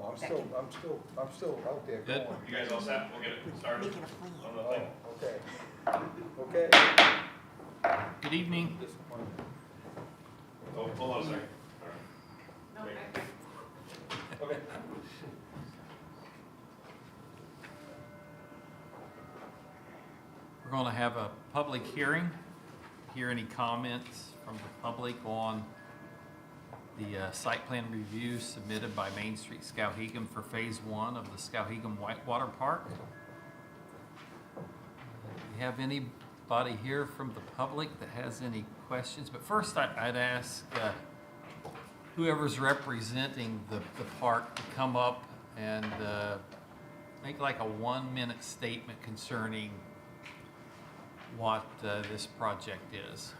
No, I'm still out there Good. going. You guys all set? We'll get it started Making a plan. on the thing. Oh, okay. Okay. Good evening. Disappointment. Oh, hold on a second. All right. Okay. We're going to have a public hearing. Hear any comments from the public on the site plan review submitted by Main Street Skowhegan for Phase 1 of the Skowhegan Whitewater Park. Do we have anybody here from the public that has any questions? But first, I'd ask whoever's representing the park to come up and make like a 1-minute statement concerning what this project is.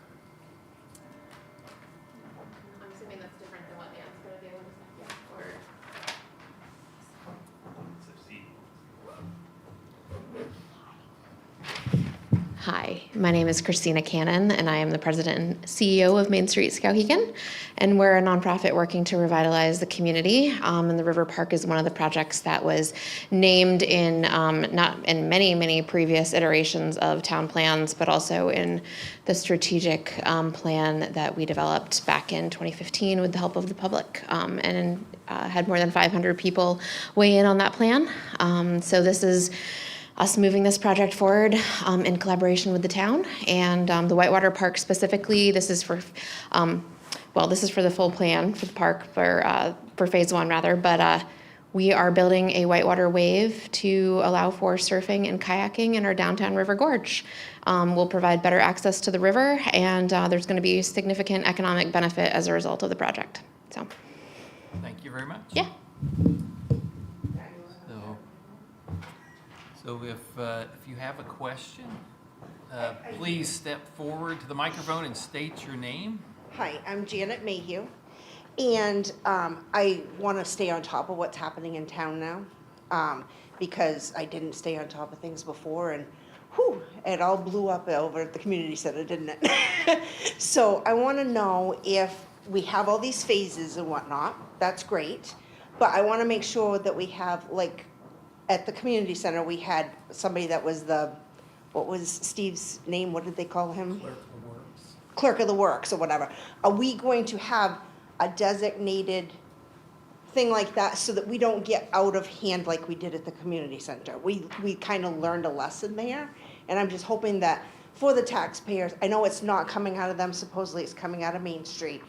I'm assuming that's different than what Dan's gonna do, yeah, or, Hi, my name is Christina Cannon, and I am the president and CEO of Main Street Skowhegan. And we're a nonprofit working to revitalize the community. And the River Park is one of the projects that was named in not in many previous iterations of town plans, but also in the strategic plan that we developed back in 2015 with the help of the public, and had more than 500 people weigh in on that plan. So this is us moving this project forward in collaboration with the town and the Whitewater Park specifically. This is for, this is for the full plan for the park for Phase 1 rather, but we are building a whitewater wave to allow for surfing and kayaking in our downtown River Gorge. We'll provide better access to the river, and there's going to be significant economic benefit as a result of the project. Thank you very much. Yeah. So if you have a question, please step forward to the microphone and state your name. Hi, I'm Janet Mayhew, and I want to stay on top of what's happening in town now, because I didn't stay on top of things before, and it all blew up over at the community center, didn't it? So I want to know if we have all these phases and whatnot. That's great, but I want to make sure that we have, like, at the community center, we had somebody that was what was Steve's name? What did they call him? Clerk of the Works. Clerk of the Works or whatever. Are we going to have a designated thing like that so that we don't get out of hand like we did at the community center? We kind of learned a lesson there, and I'm just hoping that for the taxpayers, I know it's not coming out of them, supposedly it's coming out of Main Street,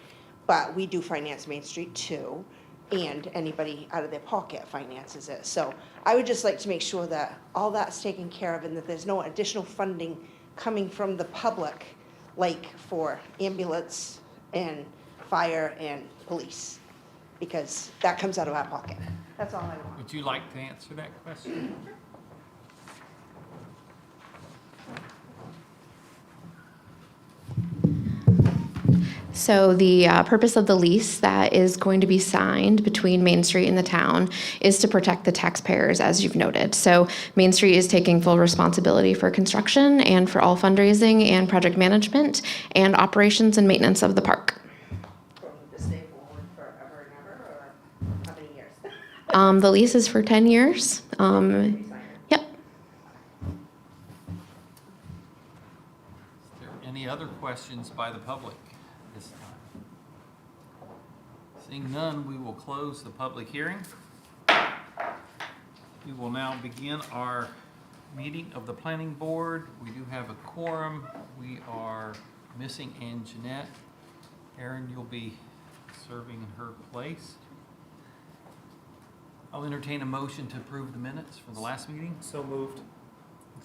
but we do finance Main Street too, and anybody out of their pocket finances it. So I would just like to make sure that all that's taken care of and that there's no additional funding coming from the public, like for ambulance and fire and police, because that comes out of our pocket. That's all I want. Would you like to answer that question? So the purpose of the lease that is going to be signed between Main Street and the town is to protect the taxpayers, as you've noted. So Main Street is taking full responsibility for construction and for all fundraising and project management and operations and maintenance of the park. Going to stay forward forever and ever, or how many years? The lease is for 10 years. Yep. Is there any other questions by the public this time? Seeing none, we will close the public hearing. We will now begin our meeting of the planning board. We do have a quorum. We are missing Ann Jeanette. Erin, you'll be serving in her place. I'll entertain a motion to approve the minutes from the last meeting. So moved.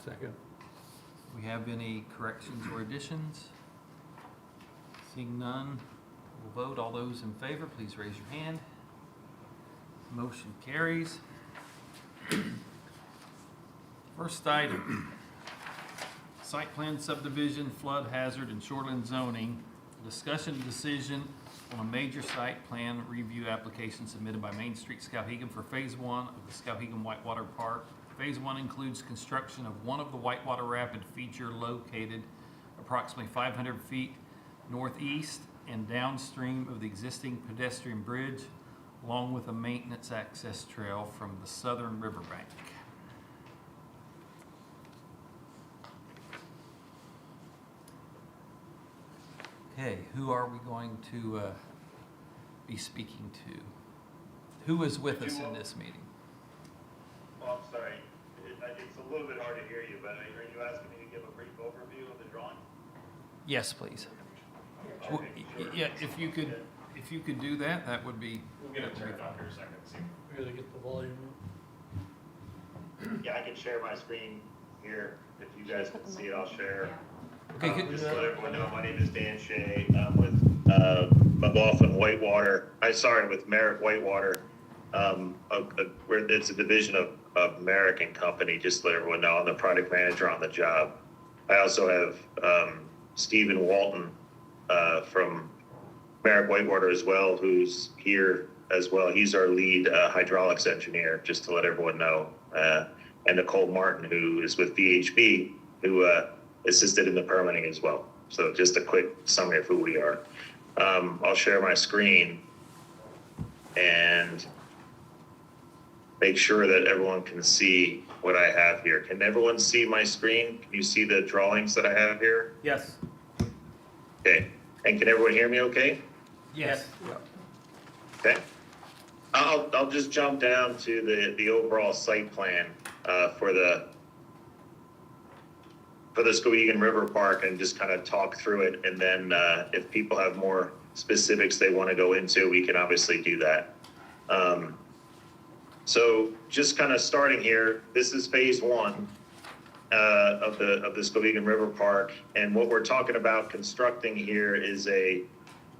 Second. Do we have any corrections or additions? Seeing none, we'll vote. All those in favor, please raise your hand. Motion carries. First item, site plan subdivision, flood hazard, and shoreline zoning. Discussion decision on a major site plan review application submitted by Main Street Skowhegan for Phase 1 of the Skowhegan Whitewater Park. Phase 1 includes construction of one of the Whitewater Rapid feature located approximately 500 feet northeast and downstream of the existing pedestrian bridge along with a maintenance access trail from the southern riverbank. Okay, who are we going to be speaking to? Who is with us in this meeting? Well, I'm sorry, it's a little bit hard to hear you, but are you asking me to give a brief overview of the drawing? Yes, please. Okay, sure. Yeah, if you could do that, that would be. We'll get it turned on here a second, see. We gotta get the volume Yeah, I can share my screen here. If you guys can see it, I'll share. Okay, good. Just to let everyone know, my name is Dan Shea. I'm with McLaughlin Whitewater. With Merrick Whitewater. It's a division of Merrick and Company, just to let everyone know. I'm the product manager on the job. I also have Stephen Walton from Merrick Whitewater as well, who's here as well. He's our lead hydraulics engineer, just to let everyone know. And Nicole Martin, who is with VHB, who assisted in the permitting as well. So just a quick summary of who we are. I'll share my screen and make sure that everyone can see what I have here. Can everyone see my screen? Can you see the drawings that I have here? Yes. Okay. And can everyone hear me okay? Yes. Okay. I'll just jump down to the overall site plan for the Skowhegan River Park and just kind of talk through it. And then if people have more specifics they want to go into, we can obviously do that. So just kind of starting here, this is phase one of the Skowhegan River Park. And what we're talking about constructing here is a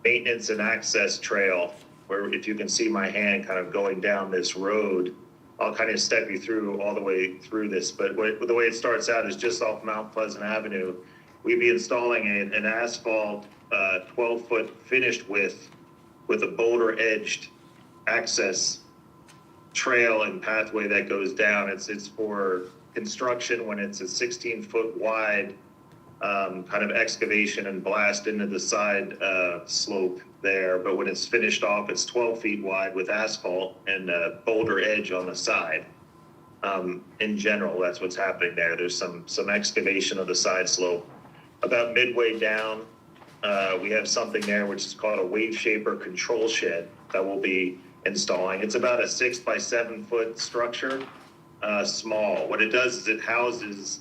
maintenance and access trail where, if you can see my hand kind of going down this road, I'll kind of step you through all the way through this. But the way it starts out is just off Mount Pleasant Avenue. We'd be installing an asphalt 12-foot finished width with a boulder-edged access trail and pathway that goes down. It's for construction when it's a 16-foot wide kind of excavation and blast into the side slope there. But when it's finished off, it's 12 feet wide with asphalt and a boulder edge on the side. In general, that's what's happening there. There's some excavation of the side slope. About midway down, we have something there which is called a wave shaper control shed that we'll be installing. It's about a 6 by 7 foot structure, small. What it does is it houses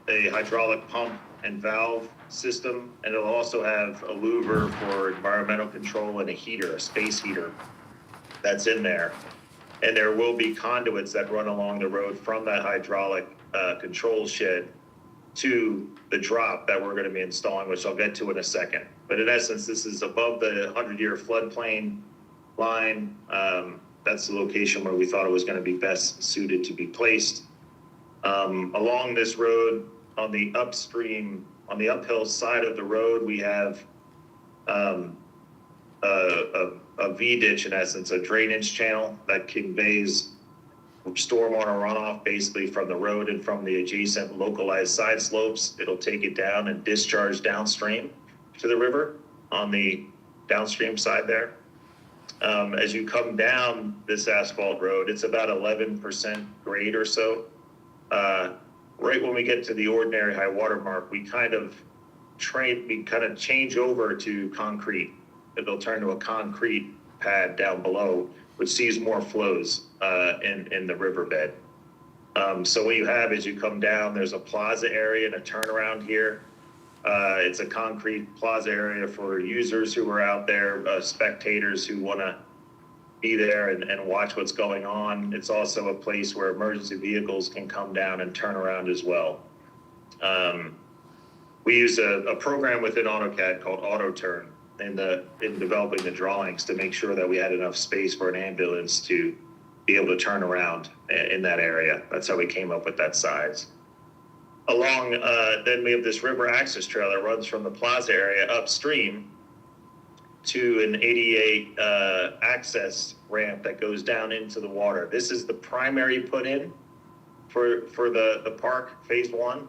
a hydraulic pump and valve system, and it'll also have a louver for environmental control and a heater, a space heater that's in there. And there will be conduits that run along the road from that hydraulic control shed to the drop that we're going to be installing, which I'll get to in a second. But in essence, this is above the 100-year floodplain line. That's the location where we thought it was going to be best suited to be placed. Along this road, on the uphill side of the road, we have a V-ditch, in essence, a drainage channel that conveys stormwater runoff basically from the road and from the adjacent localized side slopes. It'll take it down and discharge downstream to the river on the downstream side there. As you come down this asphalt road, it's about 11% grade or so. Right when we get to the ordinary high water mark, we kind of change over to concrete. It'll turn to a concrete pad down below, which sees more flows in the riverbed. So what you have is you come down, there's a plaza area and a turnaround here. It's a concrete plaza area for users who are out there, spectators who want to be there and watch what's going on. It's also a place where emergency vehicles can come down and turn around as well. We use a program within AutoCAD called AutoTurn in developing the drawings to make sure that we had enough space for an ambulance to be able to turn around in that area. That's how we came up with that size. Along, then we have this river access trail that runs from the plaza area upstream to an ADA access ramp that goes down into the water. This is the primary put in for the park, phase one.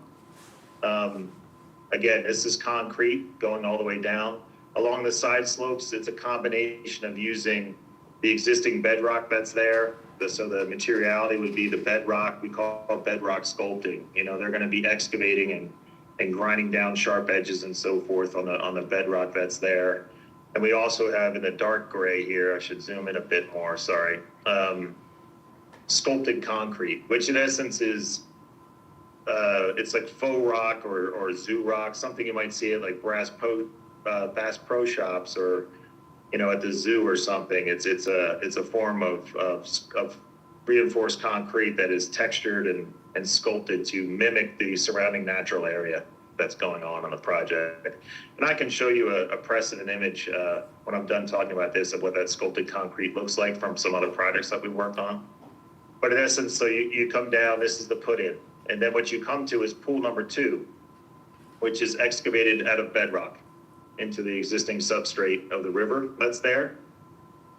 Again, this is concrete going all the way down. Along the side slopes, it's a combination of using the existing bedrock that's there. So the materiality would be the bedrock, we call it bedrock sculpting. You know, they're gonna be excavating and grinding down sharp edges and so forth on the bedrock that's there. And we also have in the dark gray here, I should zoom in a bit more, sorry, sculpted concrete, which in essence is, it's like faux rock or zoo rock, something you might see at like Bass Pro Shops or, you know, at the zoo or something. It's a form of reinforced concrete that is textured and sculpted to mimic the surrounding natural area that's going on the project. And I can show you a precedent image when I'm done talking about this of what that sculpted concrete looks like from some other projects that we worked on. But in essence, so you come down, this is the put-in. And then what you come to is pool number 2, which is excavated out of bedrock into the existing substrate of the river that's there.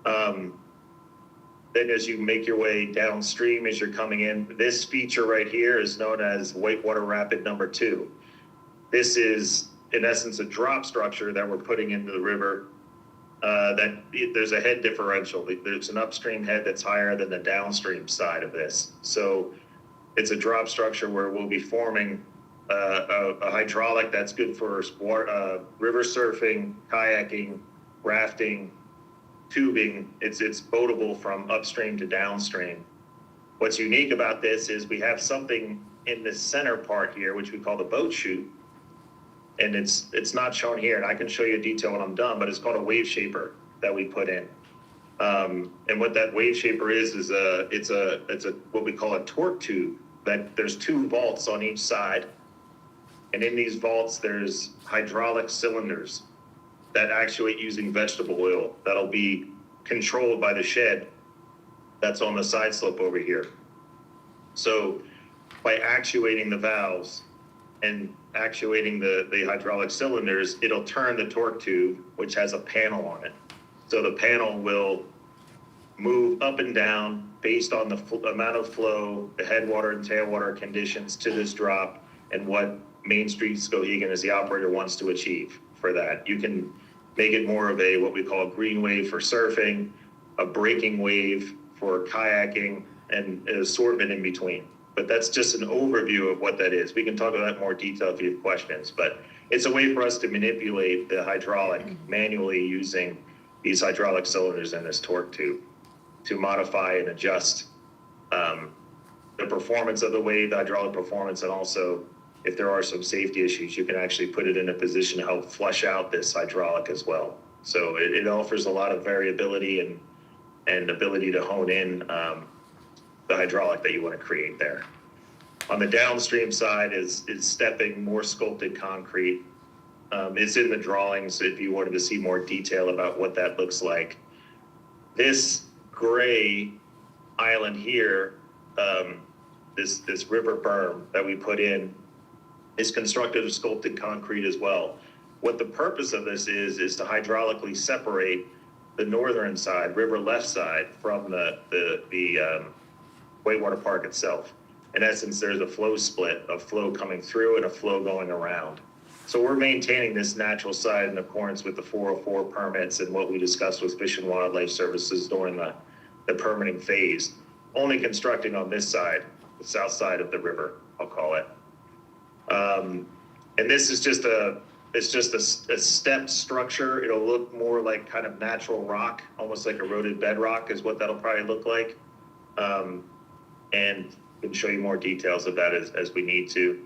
Then as you make your way downstream, as you're coming in, this feature right here is known as Whitewater Rapid number 2. This is, in essence, a drop structure that we're putting into the river. There's a head differential. There's an upstream head that's higher than the downstream side of this. So it's a drop structure where we'll be forming a hydraulic that's good for river surfing, kayaking, rafting, tubing. It's boatable from upstream to downstream. What's unique about this is we have something in the center part here, which we call the boat chute. And it's not shown here, and I can show you a detail when I'm done, but it's called a wave shaper that we put in. And what that wave shaper is it's a what we call a torque tube. That there's 2 vaults on each side, and in these vaults there's hydraulic cylinders that actuate using vegetable oil that'll be controlled by the shed that's on the side slope over here. So by actuating the valves and actuating the hydraulic cylinders, it'll turn the torque tube, which has a panel on it. So the panel will move up and down based on the amount of flow, the headwater and tailwater conditions to this drop, and what Main Street Skowhegan as the operator wants to achieve for that. You can make it more of a, what we call a green wave for surfing, a braking wave for kayaking, and an assortment in between. But that's just an overview of what that is. We can talk about that in more detail if you have questions, but it's a way for us to manipulate the hydraulic manually using these hydraulic cylinders in this torque tube to modify and adjust the performance of the wave, the hydraulic performance, and also if there are some safety issues, you can actually put it in a position to help flush out this hydraulic as well. So it offers a lot of variability and ability to hone in the hydraulic that you want to create there. On the downstream side is stepping more sculpted concrete. It's in the drawings if you wanted to see more detail about what that looks like. This gray island here, this river berm that we put in is constructed of sculpted concrete as well. What the purpose of this is to hydraulically separate the northern side, river left side, from the Whitewater Park itself. In essence, there's a flow split, a flow coming through and a flow going around. So we're maintaining this natural side in accordance with the 404 permits and what we discussed with Fish and Wildlife Services during the permitting phase. Only constructing on this side, the south side of the river, I'll call it. And this is just a stepped structure. It'll look more like kind of natural rock, almost like eroded bedrock is what that'll probably look like. And we can show you more details of that as we need to.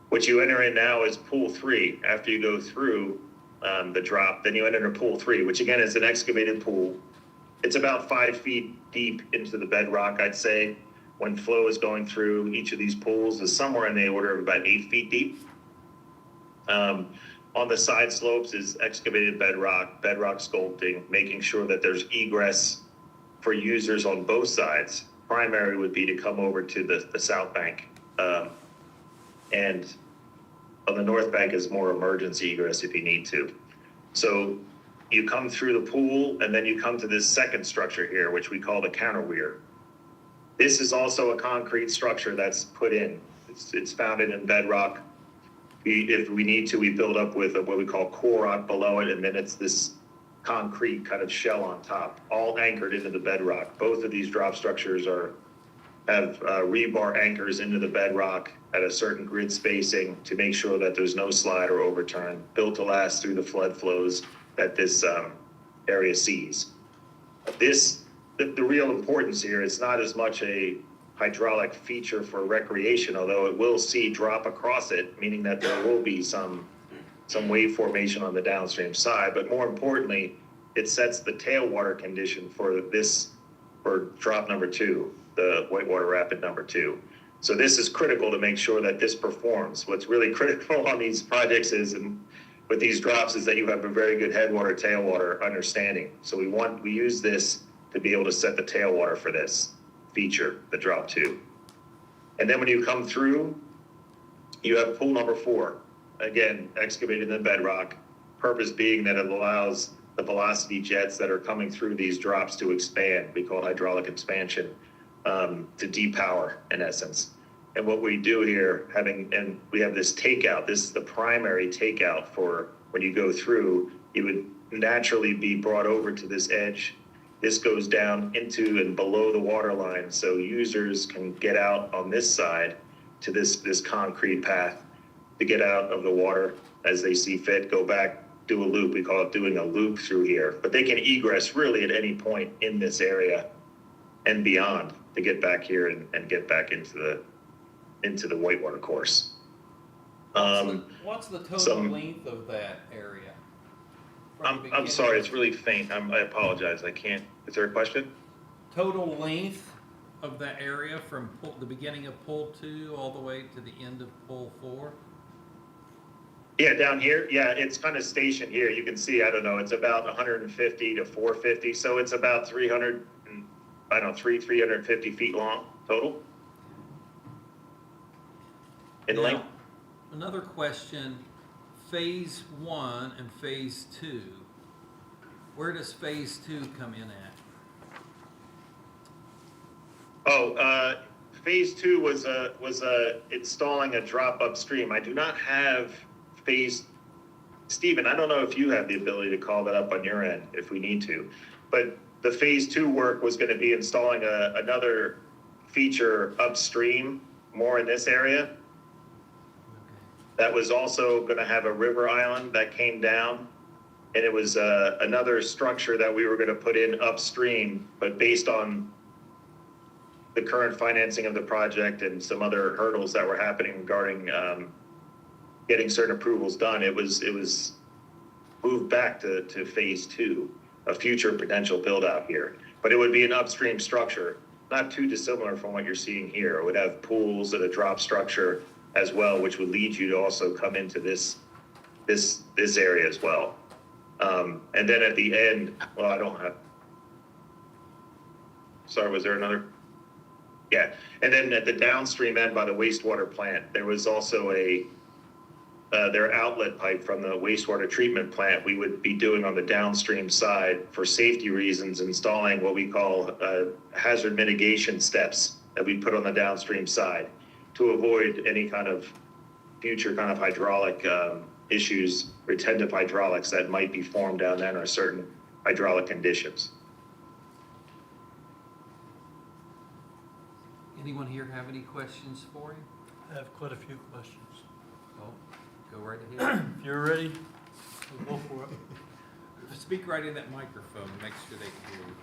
What you enter in now is pool 3. After you go through the drop, then you enter into pool 3, which again is an excavated pool. It's about 5 feet deep into the bedrock, I'd say. When flow is going through each of these pools is somewhere in the order of about 8 feet deep. On the side slopes is excavated bedrock sculpting, making sure that there's egress for users on both sides. Primary would be to come over to the south bank. And on the north bank is more emergency egress if you need to. So you come through the pool and then you come to this second structure here, which we call the counterweir. This is also a concrete structure that's put in. It's founded in bedrock. if we need to, we build up with what we call core rock below it, and then it's this concrete kind of shell on top, all anchored into the bedrock. Both of these drop structures have rebar anchors into the bedrock at a certain grid spacing to make sure that there's no slide or overturn, built to last through the flood flows that this area sees. The real importance here is not as much a hydraulic feature for recreation, although it will see drop across it, meaning that there will be some wave formation on the downstream side. But more importantly, it sets the tailwater condition for drop number 2, the Whitewater Rapid number 2. So this is critical to make sure that this performs. What's really critical on these projects is, and with these drops, is that you have a very good headwater, tailwater understanding. So we use this to be able to set the tailwater for this feature, the drop 2. And then when you come through, you have pool number 4, again, excavated in the bedrock, purpose being that it allows the velocity jets that are coming through these drops to expand. We call it hydraulic expansion, to depower in essence. And what we do here, and we have this takeout, this is the primary takeout for when you go through, you would naturally be brought over to this edge. This goes down into and below the water line, so users can get out on this side to this concrete path to get out of the water as they see fit, go back, do a loop. We call it doing a loop through here. But they can egress really at any point in this area and beyond to get back here and get back into the whitewater course. What's the total some- length of that area? I'm sorry, it's really faint. I apologize. I can't. Is there a question? Total length of that area from the beginning of pull 2 all the way to the end of pull 4? Yeah, down here. Yeah, it's kind of stationed here. You can see, I don't know, it's about 150 to 450. So it's about 350 feet long total in Now, length. Another question, phase 1 and phase 2, where does phase 2 come in at? Phase 2 was installing a drop upstream. I do not have Stephen, I don't know if you have the ability to call that up on your end if we need to, but the phase 2 work was going to be installing another feature upstream, more in this area. That was also going to have a river island that came down, and it was another structure that we were going to put in upstream, but based on the current financing of the project and some other hurdles that were happening regarding getting certain approvals done, it was moved back to phase 2, a future potential build out here. But it would be an upstream structure, not too dissimilar from what you're seeing here. It would have pools and a drop structure as well, which would lead you to also come into this area as well. And then at the end, well, I don't have, sorry, was there another? Yeah, and then at the downstream end by the wastewater plant, there was also their outlet pipe from the wastewater treatment plant we would be doing on the downstream side for safety reasons, installing what we call hazard mitigation steps that we put on the downstream side to avoid any kind of future kind of hydraulic issues, retentive hydraulics that might be formed down there under certain hydraulic conditions. Anyone here have any questions for him? I have quite a few questions. Oh, go right ahead. If you're ready, we'll go for it. Speak right in that microphone, make sure they can hear you.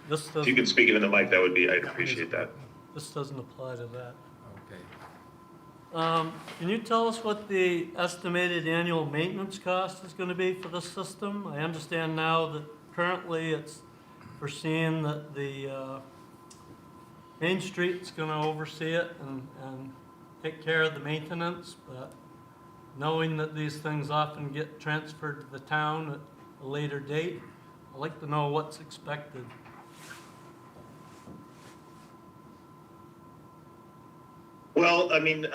This If you could doesn't, speak into the mic, that would be, I'd appreciate that. this doesn't apply to that. Okay. Can you tell us what the estimated annual maintenance cost is gonna be for this system? I understand now that currently it's foreseen that the Main Street's gonna oversee it and take care of the maintenance, but knowing that these things often get transferred to the town at a later date, I'd like to know what's expected. Well, I mean,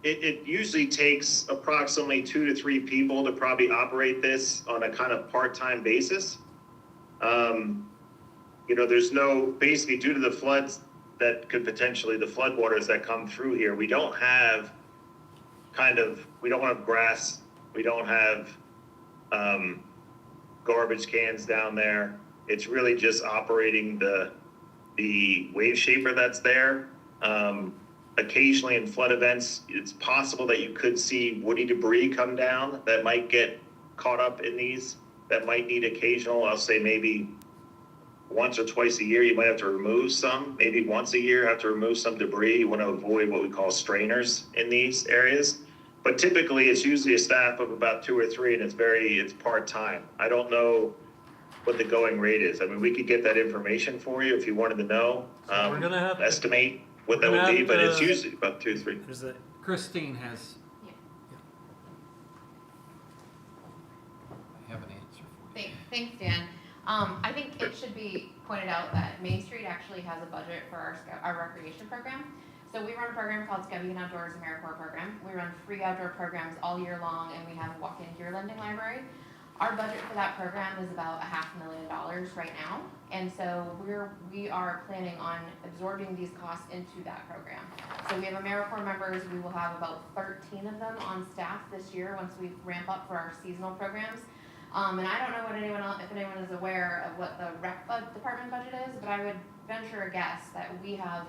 it usually takes approximately 2 to 3 people to probably operate this on a kind of part-time basis. There's basically due to the floods that could potentially, the floodwaters that come through here, we don't have we don't have grass, we don't have, garbage cans down there. It's really just operating the wave shaper that's there. Occasionally in flood events, it's possible that you could see woody debris come down that might get caught up in these, that might need occasional, I'll say maybe once or twice a year, you might have to remove some, maybe once a year, have to remove some debris. You want to avoid what we call strainers in these areas. But typically, it's usually a staff of about 2 or 3, and it's part-time. I don't know what the going rate is. I mean, we could get that information for you if you wanted to know. So we're gonna have to- estimate what that we're would gonna be, have but it's to- usually about 2 or 3. Christine has. Yeah. I have an answer for you. Thanks, Dan. I think it should be pointed out that Main Street actually has a budget for our recreation program. So we run a program called Skowhegan Outdoors AmeriCorps program. We run free outdoor programs all year long, and we have a walk-in gear lending library. Our budget for that program is about $500,000 right now, and so we are planning on absorbing these costs into that program. So we have AmeriCorps members. We will have about 13 of them on staff this year once we ramp up for our seasonal programs. And I don't know if anyone is aware of what the rec department budget is, but I would venture a guess that we have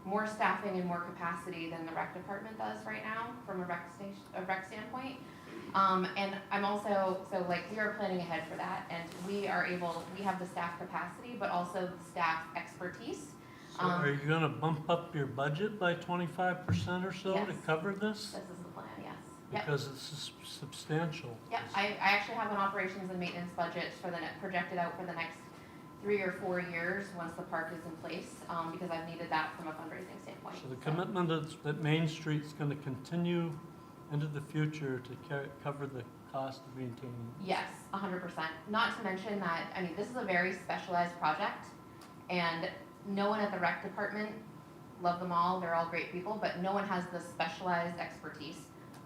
more staffing and more capacity than the rec department does right now from a rec standpoint. And I'm also, we are planning ahead for that, and we have the staff capacity, but also the staff expertise. So are you gonna bump up your budget by 25% or so to Yes. cover this? This is the plan, yes. Yep. Because it's substantial. Yep, I actually have an operations and maintenance budget projected out for the next 3 or 4 years once the park is in place, because I've needed that from a fundraising standpoint. So the commitment is that Main Street's gonna continue into the future to cover the cost of maintaining. Yes, 100%. Not to mention that, I mean, this is a very specialized project, and no one at the rec department, love them all, they're all great people, but no one has the specialized expertise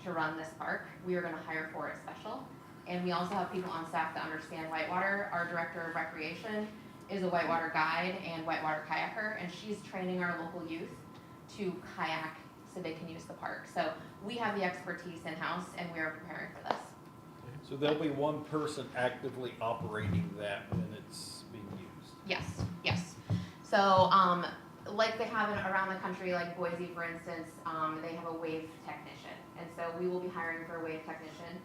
to run this park. We are gonna hire for it special. And we also have people on staff that understand whitewater. Our director of recreation is a whitewater guide and whitewater kayaker, and she's training our local youth to kayak so they can use the park. So we have the expertise in-house, and we are preparing for this. So there'll be one person actively operating that when it's being used. Yes, yes. So, like they have around the country, like Boise, for instance, they have a wave technician. And so we will be hiring for a wave technician.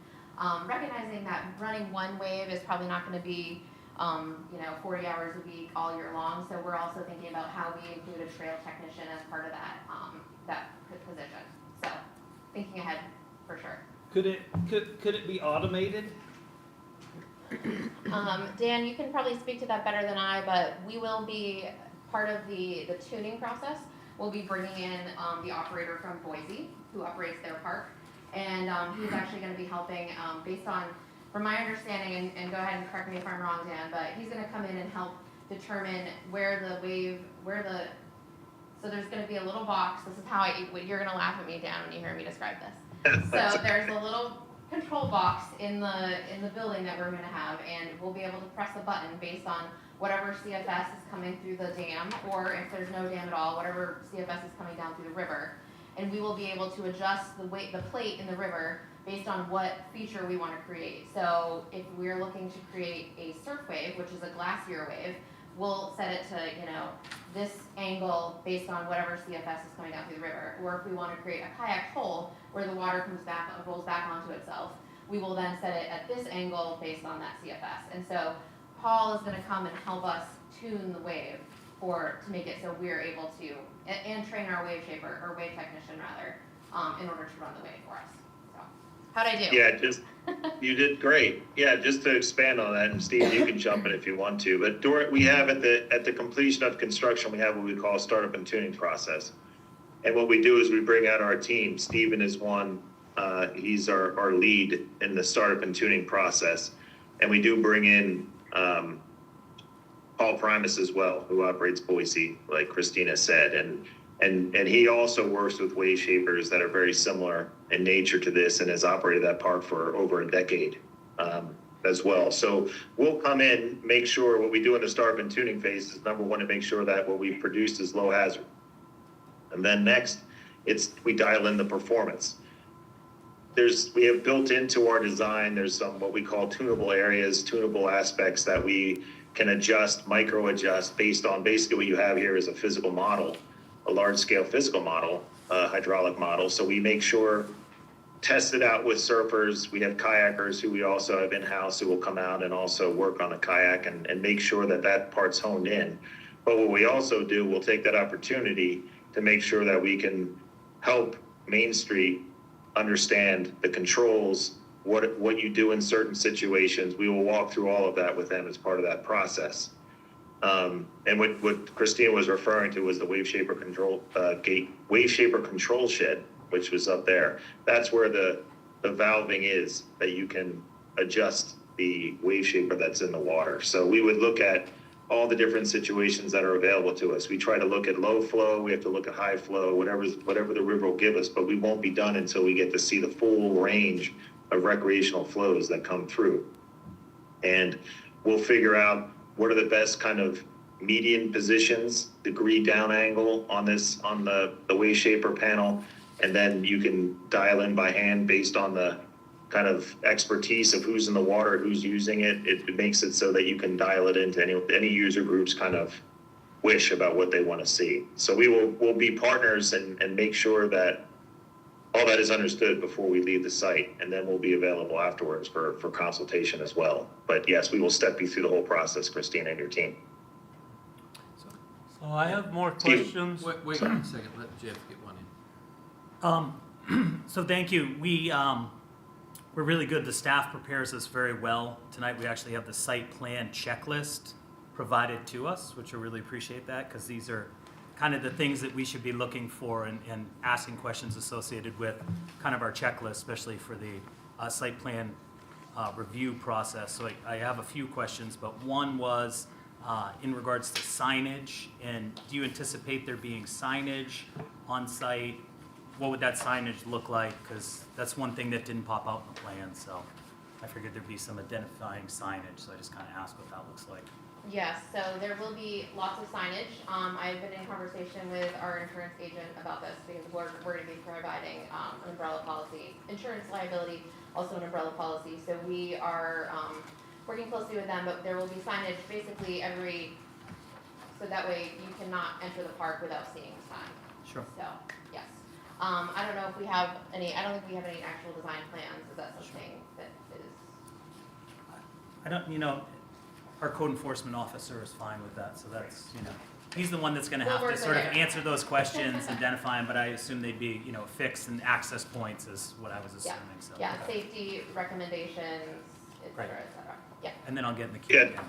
Recognizing that running one wave is probably not gonna be, 40 hours a week all year long. So we're also thinking about how we include a trail technician as part of that position. So, thinking ahead, for sure. Could it be automated? Dan, you can probably speak to that better than I, but we will be, part of the tuning process, we'll be bringing in the operator from Boise, who operates their park. And he's actually gonna be helping, based on, from my understanding, and go ahead and correct me if I'm wrong, Dan, but he's gonna come in and help determine so there's gonna be a little box. This is how you're gonna laugh at me, Dan, when you hear me describe this. So there's a little control box in the building that we're gonna have, and we'll be able to press a button based on whatever CFS is coming through the dam, or if there's no dam at all, whatever CFS is coming down through the river. And we will be able to adjust the plate in the river based on what feature we wanna create. So if we're looking to create a surf wave, which is a glacier wave, we'll set it to, this angle based on whatever CFS is coming down through the river. Or if we wanna create a kayak hole where the water rolls back onto itself, we will then set it at this angle based on that CFS. And so Paul is gonna come and help us tune the wave to make it so we're able to, and train our wave shaper, or wave technician rather, in order to run the wave for us. So, how'd I do? Yeah, you did great. Yeah, just to expand on that, and Steve, you can jump in if you want to, but we have at the completion of construction, we have what we call a startup and tuning process. And what we do is we bring out our team. Steven is one, he's our lead in the startup and tuning process. And we do bring in, Paul Primus as well, who operates Boise, like Christina said, and he also works with wave shapers that are very similar in nature to this, and has operated that park for over a decade as well. So we'll come in, make sure what we do in the startup and tuning phase is number one, to make sure that what we've produced is low hazard, and then next we dial in the performance. we have built into our design, there's some what we call tunable areas, tunable aspects that we can adjust, micro adjust based on basically what you have here is a physical model, a large scale physical model, hydraulic model. So we make sure, test it out with surfers. We have kayakers who we also have in-house who will come out and also work on a kayak and make sure that that part's honed in. But what we also do, we'll take that opportunity to make sure that we can help Main Street understand the controls, what you do in certain situations. We will walk through all of that with them as part of that process. And what Christina was referring to was the wave shaper control shed, which was up there. That's where the valving is, that you can adjust the wave shaper that's in the water. So we would look at all the different situations that are available to us. We try to look at low flow, we have to look at high flow, whatever the river will give us, but we won't be done until we get to see the full range of recreational flows that come through. And we'll figure out what are the best kind of median positions, degree down angle on the wave shaper panel, and then you can dial in by hand based on the kind of expertise of who's in the water, who's using it. It makes it so that you can dial it into any user group's kind of wish about what they want to see. So we'll be partners and make sure that all that is understood before we leave the site, and then we'll be available afterwards for consultation as well. But yes, we will step you through the whole process, Christina and your team. So I have more Steve. questions. Wait 1 second, let Jeff get one in. So thank you. We're really good. The staff prepares us very well. Tonight we actually have the site plan checklist provided to us, which I really appreciate that, because these are kind of the things that we should be looking for and asking questions associated with kind of our checklist, especially for the site plan review process. So I have a few questions, but one was in regards to signage, and do you anticipate there being signage on site? What would that signage look like? Because that's one thing that didn't pop out in the plan, so I figured there'd be some identifying signage, so I just kind of asked what that looks like. Yes, so there will be lots of signage. I've been in conversation with our insurance agent about this because we're going to be providing an umbrella policy, insurance liability, also an umbrella policy. So we are working closely with them, but there will be signage basically so that way you cannot enter the park without seeing the sign. Sure. So, yes. I don't know if we have I don't think we have any actual design plans. Is that something that is? I don't, our code enforcement officer is fine with that, so that's, he's the one that's gonna We'll have work to with sort of it. answer those questions, identify them, but I assume they'd be, fixed and access points is what I was assuming, so. Yeah, safety recommendations, et Right. cetera, et cetera. Yeah. And then I'll get in the queue Yeah. again.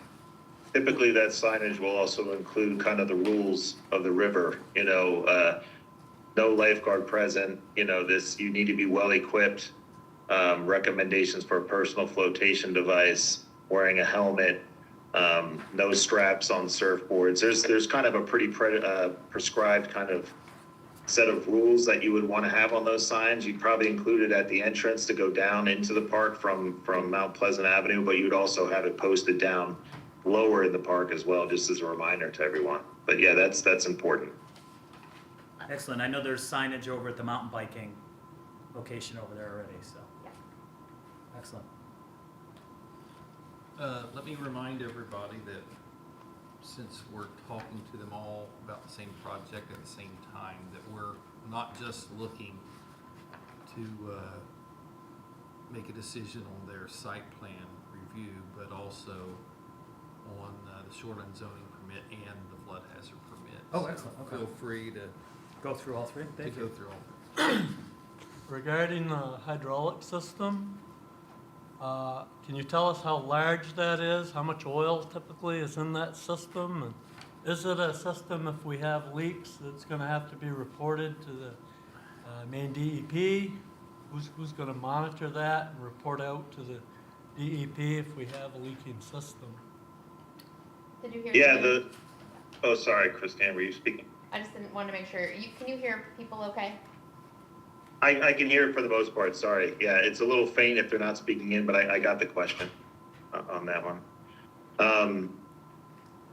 Typically, that signage will also include kind of the rules of the river, no lifeguard present, you need to be well equipped, recommendations for a personal flotation device, wearing a helmet, no straps on surfboards. There's kind of a pretty prescribed kind of set of rules that you would want to have on those signs. You'd probably include it at the entrance to go down into the park from Mount Pleasant Avenue, but you'd also have it posted down lower in the park as well, just as a reminder to everyone. But yeah, that's important. Excellent. I know there's signage over at the mountain biking location over there already, so. Yeah. Excellent. Let me remind everybody that since we're talking to them all about the same project at the same time, that we're not just looking to make a decision on their site plan review, but also on the shoreline zoning permit and the flood hazard permit. Oh, So excellent. Okay. Feel free to Go through all three? Thank go you. through all. Regarding the hydraulic system, can you tell us how large that is? How much oil typically is in that system? And is it a system, if we have leaks, that's gonna have to be reported to the Maine DEP? Who's gonna monitor that and report out to the DEP if we have a leaking system? Did you hear? Yeah, me? oh, sorry, Christine, were you speaking? I just didn't want to make sure. Can you hear people okay? I can hear it for the most part, sorry. Yeah, it's a little faint if they're not speaking in, but I got the question on that one.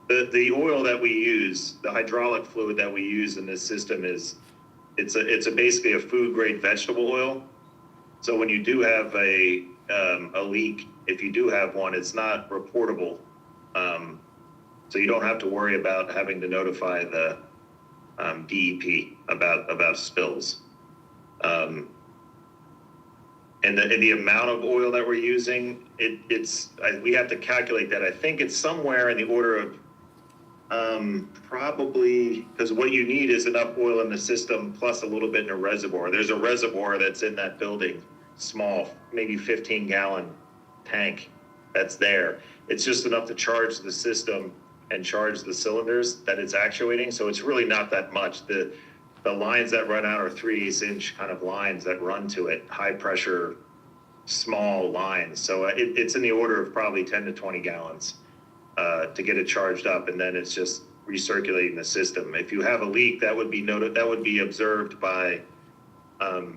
The oil that we use, the hydraulic fluid that we use in this system it's basically a food grade vegetable oil. So when you do have a leak, if you do have one, it's not reportable. So you don't have to worry about having to notify the DEP about spills. And the amount of oil that we're using, we have to calculate that. I think it's somewhere in the order of probably, because what you need is enough oil in the system plus a little bit in a reservoir. There's a reservoir that's in that building, small, maybe 15-gallon tank that's there. It's just enough to charge the system and charge the cylinders that it's actuating. So it's really not that much. The lines that run out are 3/8-inch kind of lines that run to it, high pressure, small lines. So it's in the order of probably 10 to 20 gallons to get it charged up, and then it's just recirculating the system. If you have a leak, that would be observed by.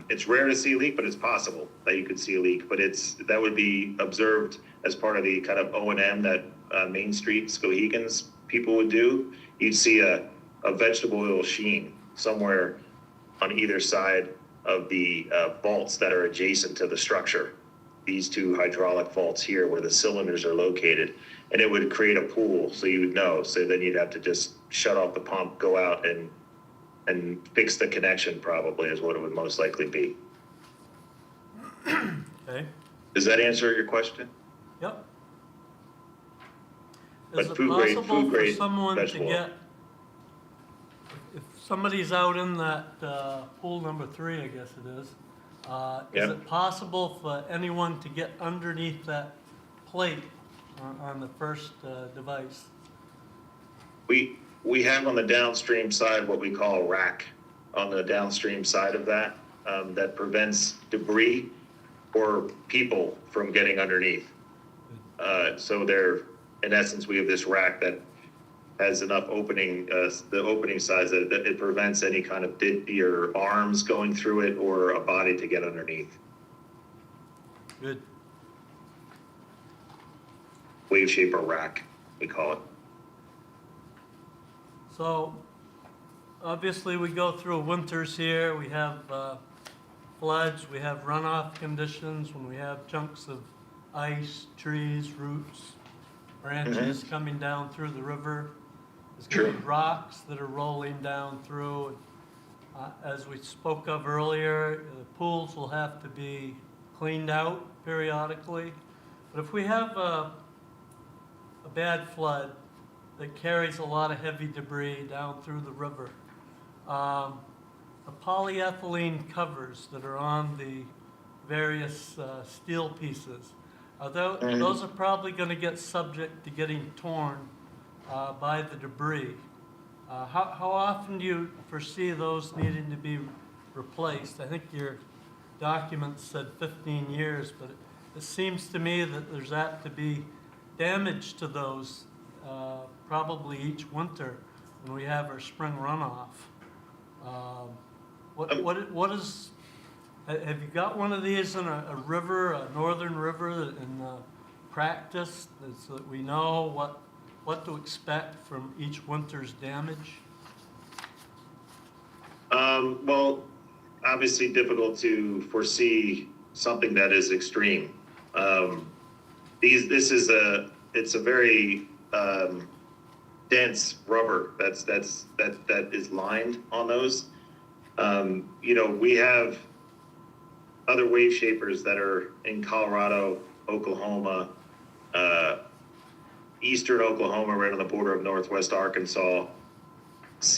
It's rare to see a leak, but it's possible that you could see a leak. But that would be observed as part of the kind of O&M that Main Street Skowhegan's people would do. You'd see a vegetable oil sheen somewhere on either side of the vaults that are adjacent to the structure. These two hydraulic vaults here where the cylinders are located, and it would create a pool, so you would know. So then you'd have to just shut off the pump, go out and fix the connection, probably is what it would most likely be. Okay, Does that answer your question? yep. But Is it food grade- possible food for grade someone to vegetable oil. get, if somebody's out in that pool number 3, I guess it is Yeah. it possible for anyone to get underneath that plate on the first device? We have on the downstream side what we call a rack on the downstream side of that that prevents debris or people from getting underneath. So in essence, we have this rack that has enough opening, the opening size that it prevents any kind of your arms going through it or a body to get underneath. Good. Wave shaper rack, we call it. So, obviously, we go through winters here, we have floods, we have runoff conditions, when we have chunks of ice, trees, roots, branches coming down through the river. There's going to be rocks that are rolling down through. As we spoke of earlier, the pools will have to be cleaned out periodically. But if we have a bad flood that carries a lot of heavy debris down through the river, the polyethylene covers that are on the various steel pieces, those are probably going to get subject to getting torn by the debris. How often do you foresee those needing to be replaced? I think your document said 15 years, but it seems to me that there's apt to be damage to those probably each winter when we have our spring runoff. What is, have you got one of these in a river, a northern river in practice, so that we know what to expect from each winter's damage? Well, obviously difficult to foresee something that is extreme. It's a very dense rubber that is lined on those. We have other wave shapers that are in Colorado, Oklahoma, eastern Oklahoma, right on the border of northwest Arkansas,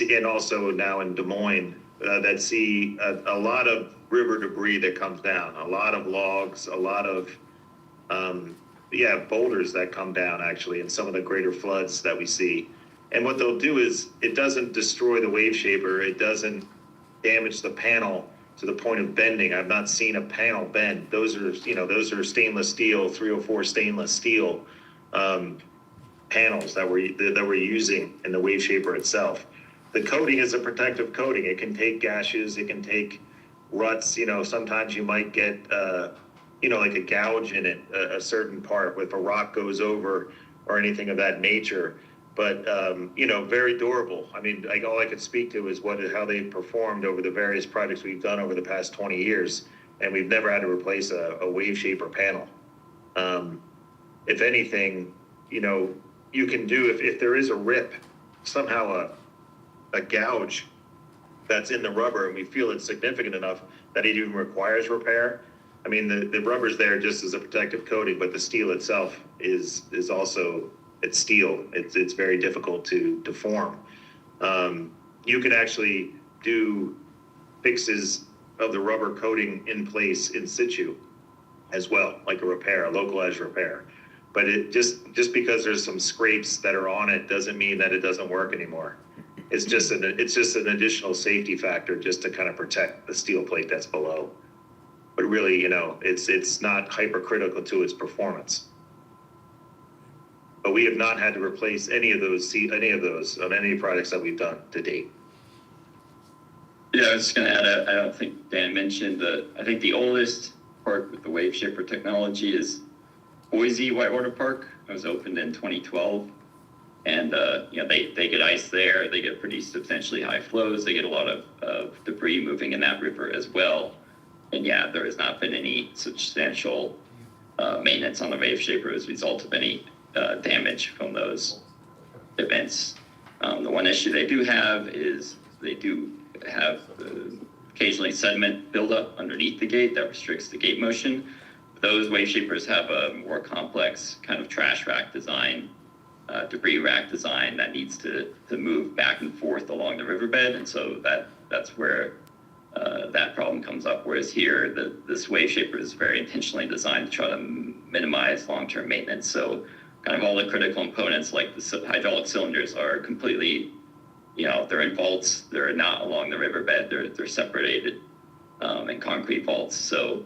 and also now in Des Moines, that see a lot of river debris that comes down, a lot of logs, a lot of boulders that come down actually in some of the greater floods that we see. And what they'll do is it doesn't destroy the wave shaper, it doesn't damage the panel to the point of bending. I've not seen a panel bend. Those are stainless steel, 304 stainless steel panels that we're using in the wave shaper itself. The coating is a protective coating. It can take gashes, it can take ruts. Sometimes you might get like a gouge in it, a certain part, if a rock goes over or anything of that nature. But very durable. I mean, all I could speak to is how they performed over the various projects we've done over the past 20 years. and we've never had to replace a wave shaper panel. If anything, you know, you can do, if there is a rip, somehow a gouge that's in the rubber, and we feel it's significant enough that it even requires repair. I mean, the rubber's there just as a protective coating, but the steel itself is also, it's steel. It's very difficult to deform. You could actually do fixes of the rubber coating in place in situ as well, like a repair, a localized repair. But it just because there's some scrapes that are on it doesn't mean that it doesn't work anymore. It's just an additional safety factor just to kind of protect the steel plate that's below. But really, you know, it's not hypercritical to its performance. But we have not had to replace any of those on any projects that we've done to date. Yeah, I was just going to add, I don't think Dan mentioned I think the oldest park with the wave shaper technology is Boise Whitewater Park. It was opened in 2012. And, you know, they get ice there. They get pretty substantially high flows. They get a lot of debris moving in that river as well. And yeah, there has not been any substantial maintenance on the wave shaper as a result of any damage from those events. The one issue they do have is they do have occasionally sediment buildup underneath the gate that restricts the gate motion. Those wave shapers have a more complex kind of trash rack design, debris rack design that needs to move back and forth along the riverbed, and so that's where that problem comes up. Whereas here, this wave shaper is very intentionally designed to try to minimize long-term maintenance. So kind of all the critical components like the hydraulic cylinders are completely, you know, they're in vaults. They're not along the riverbed. They're separated in concrete vaults. So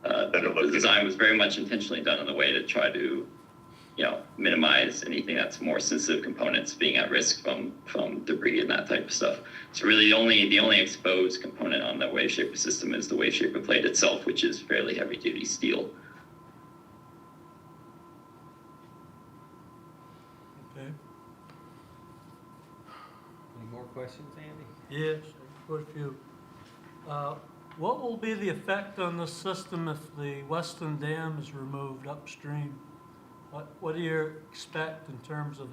the design was very much intentionally done in a way to try to, you know, minimize anything that's more sensitive components being at risk from debris and that type of stuff. So really the only exposed component on the wave shaper system is the wave shaper plate itself, which is fairly heavy duty steel. Okay. Any more questions, Andy? Yes, quite a few. What will be the effect on this system if the Weston Dam is removed upstream? What do you expect in terms of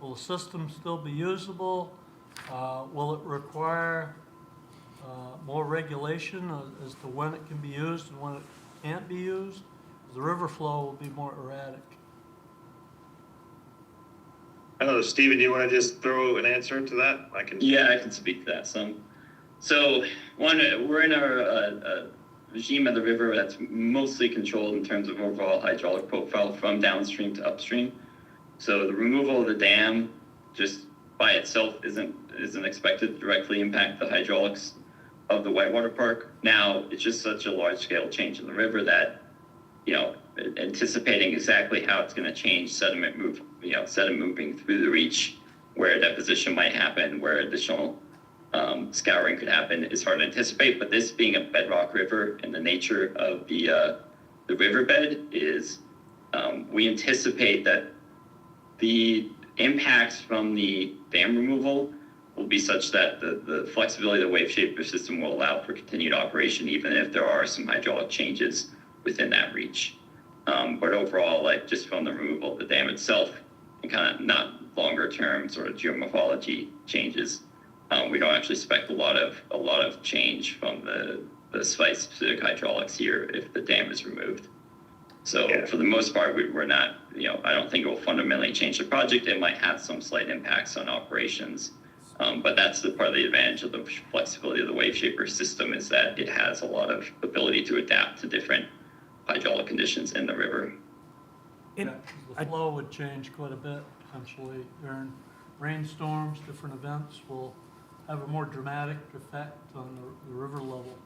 will the system still be usable? Will it require more regulation as to when it can be used and when it can't be used? The river flow will be more erratic. I don't know, Steven, do you want to just throw an answer to that? Yeah, I can speak to that some. So we're in a regime of the river that's mostly controlled in terms of overall hydraulic profile from downstream to upstream. So the removal of the dam just by itself isn't expected to directly impact the hydraulics of the Whitewater Park. Now, it's just such a large scale change in the river that, you know, anticipating exactly how it's going to change sediment moving through the reach, where deposition might happen, where additional scouring could happen is hard to anticipate. But this being a bedrock river and the nature of the riverbed is, we anticipate that the impacts from the dam removal will be such that the flexibility of the wave shaper system will allow for continued operation, even if there are some hydraulic changes within that reach. But overall, like just from the removal of the dam itself and kind of not longer term sort of geomorphology changes, we don't actually expect a lot of change from the site-specific hydraulics here if the dam is removed. So yeah, for the most part, we're not, you know, I don't think it will fundamentally change the project. It might have some slight impacts on operations, but that's the part of the advantage of the flexibility of the wave shaper system is that it has a lot of ability to adapt to different hydraulic conditions in the river. The flow would change quite a bit potentially during rainstorms. Different events will have a more dramatic effect on the river level.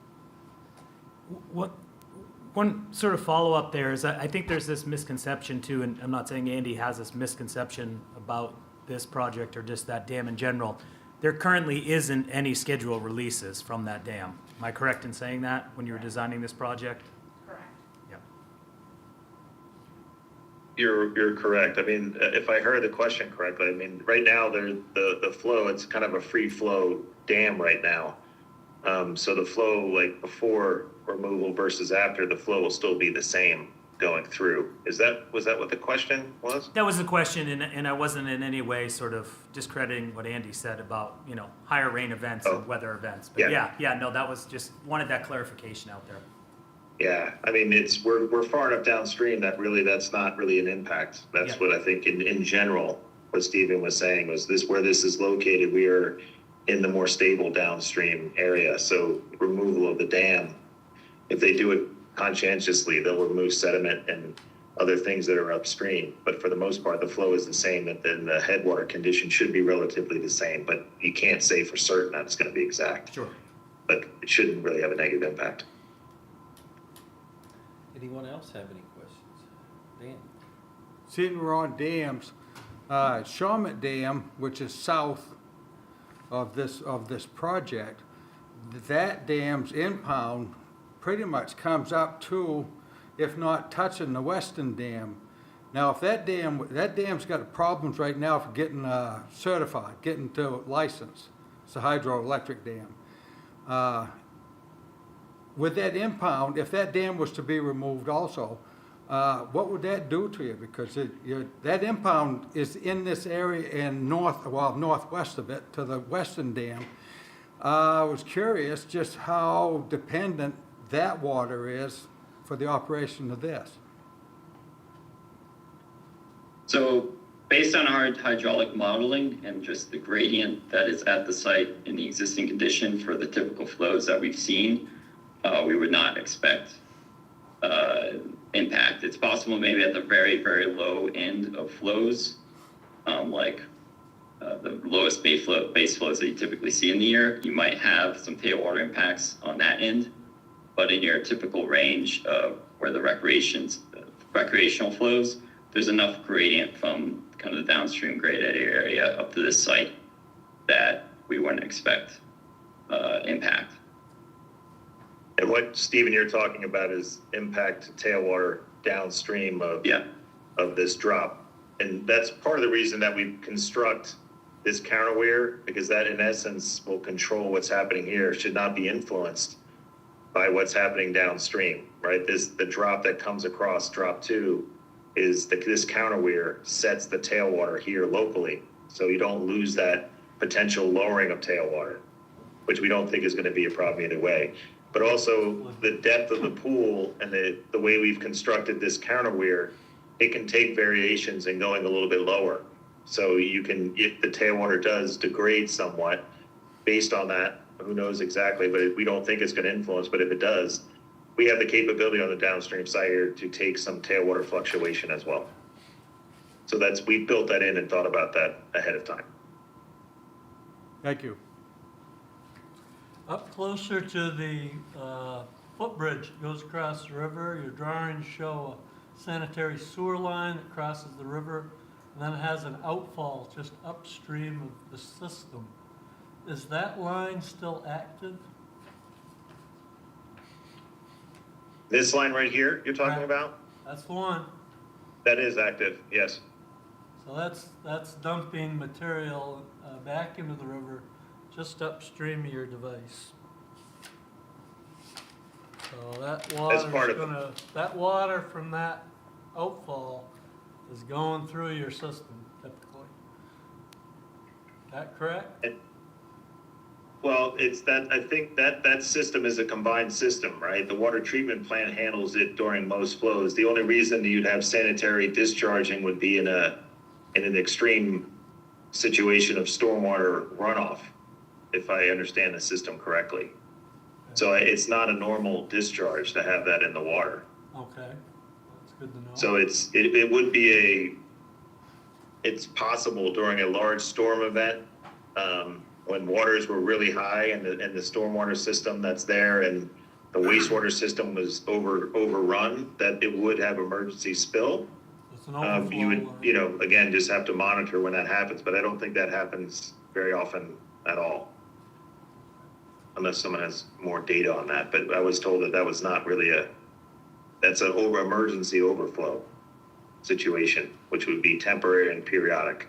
One sort of follow-up there is that I think there's this misconception too, and I'm not saying Andy has this misconception about this project or just that dam in general. There currently isn't any scheduled releases from that dam. Am I correct in saying that when you were designing this project? Correct. Yep. You're correct. I mean, if I heard the question correctly, I mean, right now the flow, it's kind of a free flow dam right now. So the flow, like before removal versus after, the flow will still be the same going through. Was that what the question was? That was the question, and I wasn't in any way sort of discrediting what Andy said about, higher rain events Oh. and weather events. But Yeah. yeah, no, that was just, wanted that clarification out there. Yeah, I mean, we're far enough downstream that really, that's not really an impact. That's Yeah. what I think in general, what Stephen was saying was where this is located, we are in the more stable downstream area. So removal of the dam, if they do it conscientiously, they'll remove sediment and other things that are upstream. But for the most part, the flow is the same, and then the headwater condition should be relatively the same. But you can't say for certain that it's going to be exact. Sure. But it shouldn't really have a negative impact. Anyone else have any questions? Dan? Seeing we're on dams, Shawmut Dam, which is south of this project, that dam's impound pretty much comes up to, if not touching the Weston Dam. Now, if that dam's got problems right now for getting certified, getting to license. It's a hydroelectric dam. With that impound, if that dam was to be removed also, what would that do to you? Because that impound is in this area in northwest of it to the Weston Dam. I was curious just how dependent that water is for the operation of this. So based on our hydraulic modeling and just the gradient that is at the site in the existing condition for the typical flows that we've seen, we would not expect impact. It's possible maybe at the very, very low end of flows, like the lowest base flows that you typically see in the year, you might have some tailwater impacts on that end. But in your typical range of where the recreational flows, there's enough gradient from kind of the downstream graded area up to this site that we wouldn't expect impact. And what, Stephen, you're talking about is impact to tailwater downstream of this drop. And that's part of the reason that we construct this counterweir, because that in essence will control what's happening here. It should not be influenced by what's happening downstream, right? The drop that comes across drop 2 is this counterweir sets the tailwater here locally. So you don't lose that potential lowering of tailwater, which we don't think is going to be a problem either way. But also the depth of the pool and the way we've constructed this counterweir, it can take variations in going a little bit lower. So if the tailwater does degrade somewhat based on that, who knows exactly, but we don't think it's going to influence. But if it does, we have the capability on the downstream side here to take some tailwater fluctuation as well. So we built that in and thought about that ahead of time. Thank you. Up closer to the footbridge that goes across the river, your drawings show a sanitary sewer line that crosses the river, and then it has an outfall just upstream of the system. Is that line still active? This line right here you're talking Right. about, That's the one. that is active, yes. So that's dumping material back into the river just upstream of your device. So that water from that outfall is going through your system typically. Is that correct? Well, I think that system is a combined system, right? The water treatment plant handles it during most flows. The only reason you'd have sanitary discharging would be in an extreme situation of stormwater runoff, if I understand the system correctly. So it's not a normal discharge to have that in the water. Okay, that's good to know. So it would be it's possible during a large storm event, when waters were really high and the stormwater system that's there and the wastewater system was overrun, that it would have emergency spill. It's an overflow. You would, again, just have to monitor when that happens, but I don't think that happens very often at all. Unless someone has more data on that, but I was told that was not really that's an emergency overflow situation, which would be temporary and periodic.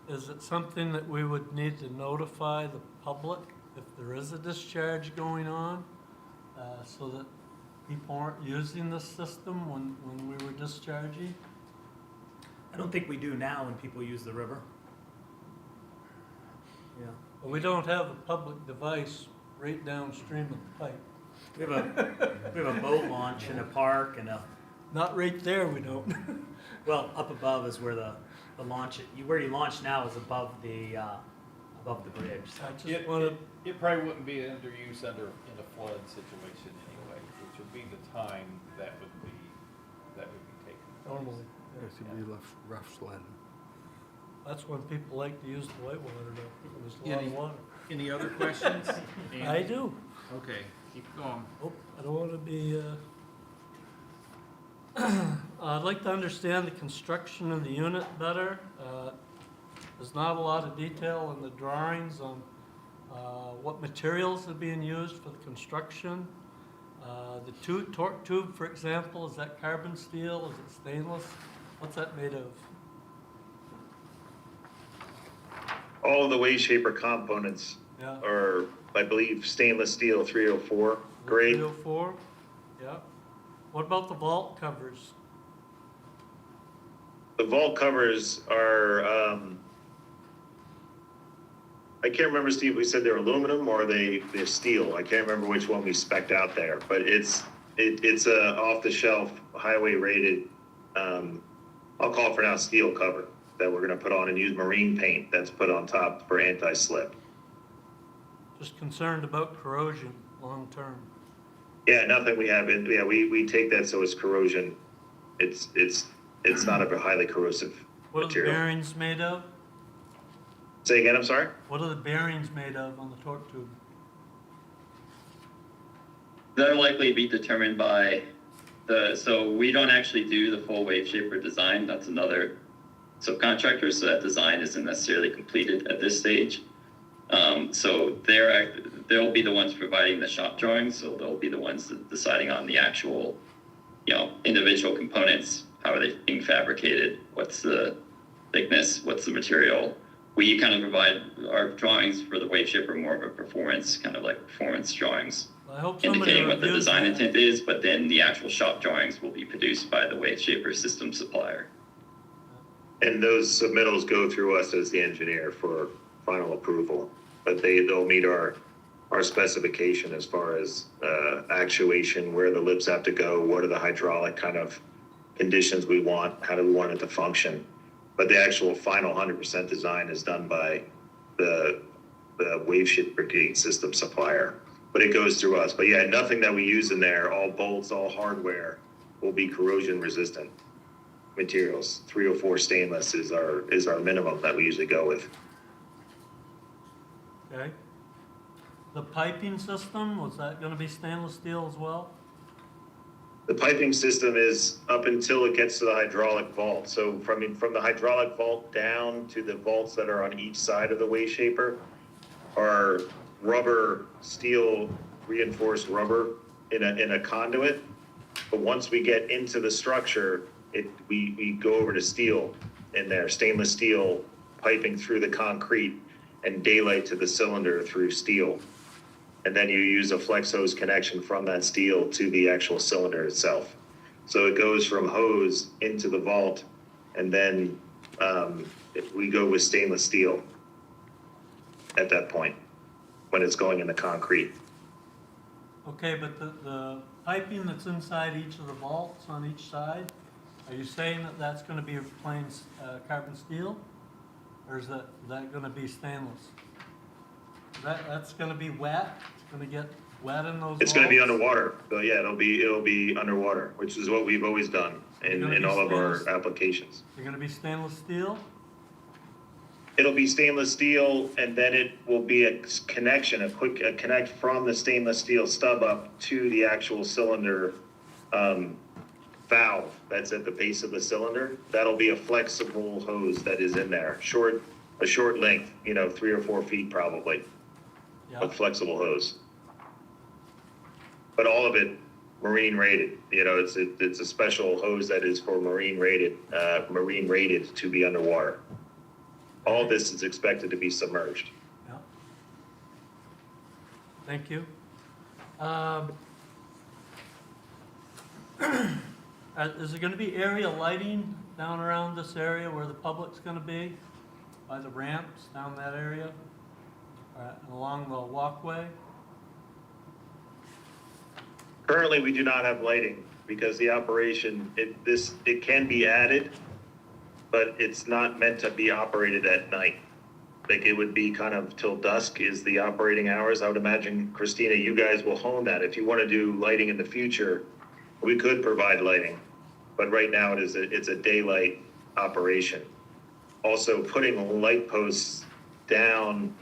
Is it something that we would need to notify the public if there is a discharge going on? so that people aren't using this system when we were discharging? I don't think we do now when people use the river. Yeah. But we don't have a public device right downstream of the pipe. We have a boat launch in a park and Not right there, we don't. well, up above is where the launch, where you launch now is above the bridge. So. I just It, wanna, it probably wouldn't be under use in a flood situation anyway, which would be the time that would be taken. normally, It should be rough sledding. that's when people like to use the whitewater, though. There's a lot Any- of water. Any other questions? I do. Okay, keep going. Oh, I don't want to be, I'd like to understand the construction of the unit better. There's not a lot of detail in the drawings on what materials are being used for the construction. The torque tube, for example, is that carbon steel? Is it stainless? What's that made of? All of the wave shaper components Yeah. are, I believe, stainless steel 304 grade. 304? Yeah. What about the vault covers? The vault covers are, I can't remember, Steve, we said they're aluminum or they're steel. I can't remember which one we spec'd out there, but it's a off-the-shelf, highway rated, I'll call it for now steel cover that we're gonna put on and use marine paint that's put on top for anti-slip. Just concerned about corrosion long-term. Yeah, nothing we have in, yeah, we take that so it's corrosion. It's not a highly corrosive What are the material. bearings made of? Say again, I'm sorry? What are the bearings made of on the torque tube? That'll likely be determined by so we don't actually do the full wave shaper design. That's another subcontractor, so that design isn't necessarily completed at this stage. So they'll be the ones providing the shop drawings, so they'll be the ones deciding on the actual, individual components. How are they being fabricated? What's the thickness? What's the material? We kind of provide our drawings for the wave shaper more of a performance, kind of like performance drawings, Well, I hope somebody indicating what the reviews design that. intent is, but then the actual shop drawings will be produced by the wave shaper system supplier. And those submittals go through us as the engineer for final approval, but they'll meet our specification as far as actuation, where the lips have to go, what are the hydraulic kind of conditions we want, how do we want it to function. But the actual final 100% design is done by the wave shaper system supplier, but it goes through us. But yeah, nothing that we use in there, all bolts, all hardware will be corrosion resistant materials. 304 stainless is our minimum that we usually go with. Okay. The piping system, was that gonna be stainless steel as well? The piping system is up until it gets to the hydraulic vault. So from the hydraulic vault down to the vaults that are on each side of the wave shaper are rubber, steel, reinforced rubber in a conduit. But once we get into the structure, we go over to steel in there, stainless steel piping through the concrete and daylight to the cylinder through steel. And then you use a flex hose connection from that steel to the actual cylinder itself. So it goes from hose into the vault, and then we go with stainless steel at that point when it's going in the concrete. Okay, but the piping that's inside each of the vaults on each side, are you saying that that's gonna be plain carbon steel? Or is that gonna be stainless? That's gonna be wet? It's gonna get wet in those It's going to be vaults? underwater. So yeah, it'll be underwater, which is what we've always done in all of our applications. They're gonna be stainless steel? It'll be stainless steel, and then it will be a connection, a connect from the stainless steel stub up to the actual cylinder valve that's at the base of the cylinder. That'll be a flexible hose that is in there, a short length, 3 or 4 feet probably, Yeah, of flexible hose. But all of it marine rated. It's a special hose that is for marine rated to be underwater. All this is expected to be submerged. yeah. Thank you. Is there gonna be area lighting down around this area where the public's gonna be? By the ramps down that area? Along the walkway? Currently, we do not have lighting because the operation, it can be added, but it's not meant to be operated at night. Like it would be kind of till dusk is the operating hours. I would imagine, Christina, you guys will hone that. If you want to do lighting in the future, we could provide lighting. But right now it's a daylight operation. Also, putting light posts down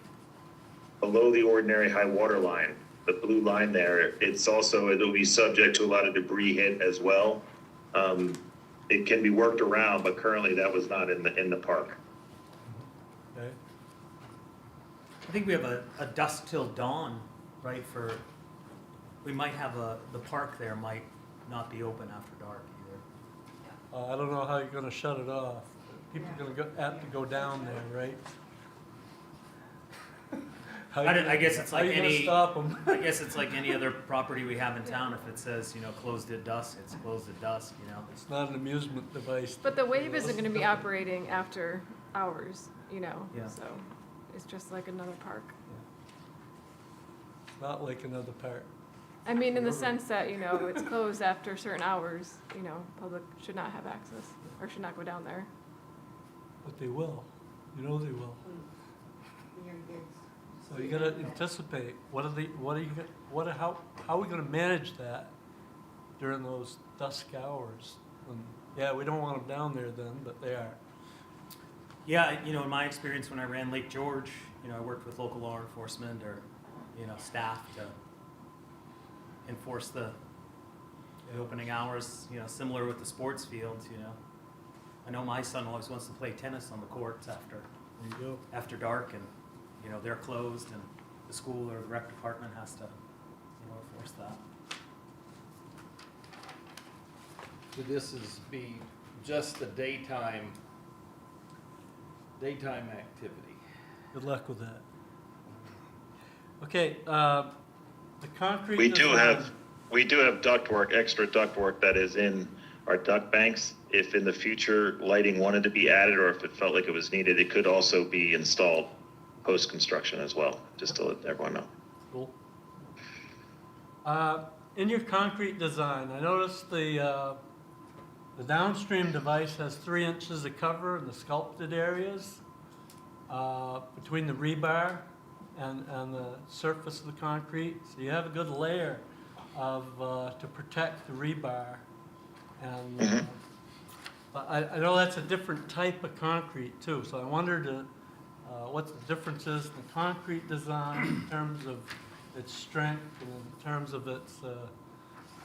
below the ordinary high water line, the blue line there, it'll be subject to a lot of debris hit as well. It can be worked around, but currently that was not in the park. Okay. I think we have a dusk till dawn, right, we might have the park there might not be open after dark either. I don't know how you're gonna shut it off. People are gonna have to go down there, right? I guess it's like How you gonna any, stop 'em? I guess it's like any other property we have in town. If it says, closed at dusk, it's closed at dusk, It's not an amusement device. But the wave isn't gonna be operating after hours, Yeah. so it's just like another park. Not like another park. I mean, in the sense that, it's closed after certain hours, public should not have access or should not go down there. But they will. They will. So you gotta anticipate, how are we gonna manage that during those dusk hours? Yeah, we don't want them down there then, but they are. Yeah, in my experience when I ran Lake George, I worked with local law enforcement or, staff to enforce the opening hours, similar with the sports fields, I know my son always wants to play tennis on the courts after There you go. after dark and, they're closed and the school or the rec department has to, enforce that. So this is be just the daytime activity. Good luck with that. Okay, the concrete. We do design- have ductwork, extra ductwork that is in our duct banks. If in the future lighting wanted to be added or if it felt like it was needed, it could also be installed post-construction as well, just to let everyone know. Cool. In your concrete design, I noticed the downstream device has 3 inches of cover in the sculpted areas between the rebar and the surface of the concrete. So you have a good layer to protect the rebar. And but I know that's a different type of concrete too, so I wondered what the difference is in the concrete design in terms of its strength and in terms of its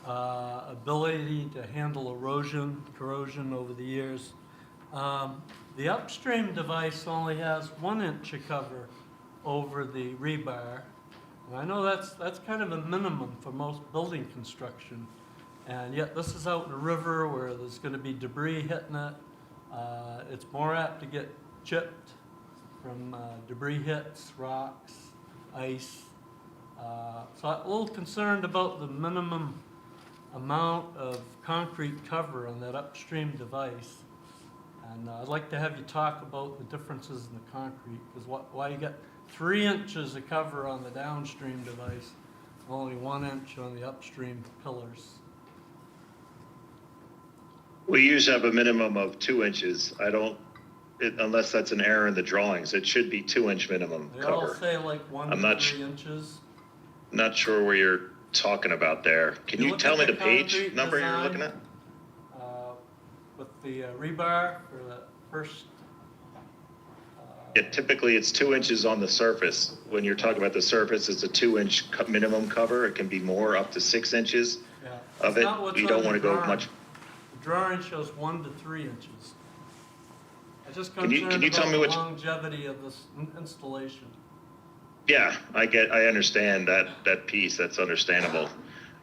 ability to handle corrosion over the years. The upstream device only has 1 inch of cover over the rebar. And I know that's kind of a minimum for most building construction. And yet this is out in the river where there's going to be debris hitting it. It's more apt to get chipped from debris hits, rocks, ice. So I'm a little concerned about the minimum amount of concrete cover on that upstream device. And I'd like to have you talk about the differences in the concrete, because why you got 3 inches of cover on the downstream device, only 1 inch on the upstream pillars. We usually have a minimum of 2 inches. Unless that's an error in the drawings, it should be 2 inch minimum They all cover. say like 1 I'm to not 3 inches. Not sure where you're talking about there. Can You you look tell at me the the page concrete number you're design. looking at? With the rebar for the first. Yeah, typically it's 2 inches on the surface. When you're talking about the surface, it's a 2 inch minimum cover. It can be more, up to 6 inches Yeah, of that's it. not what's You on don't the want to go drawing. much. The drawing shows 1 to 3 inches. I'm just Can you concerned tell about me the which- longevity of this installation. Yeah, I understand that piece. That's understandable.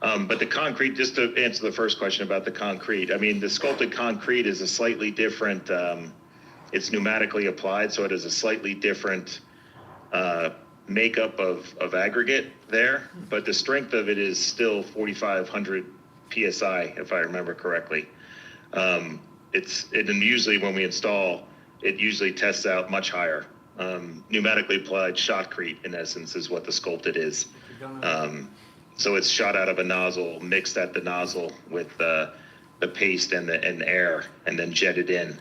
But the concrete, just to answer the first question about the concrete, I mean, the sculpted concrete is a slightly different, it's pneumatically applied, so it is a slightly different makeup of aggregate there, but the strength of it is still 4,500 PSI, if I remember correctly. And usually when we install, it usually tests out much higher. Pneumatically applied shotcrete, in essence, is what the Sculpted is. So it's shot out of a nozzle, mixed at the nozzle with the paste and the air, and then jetted in.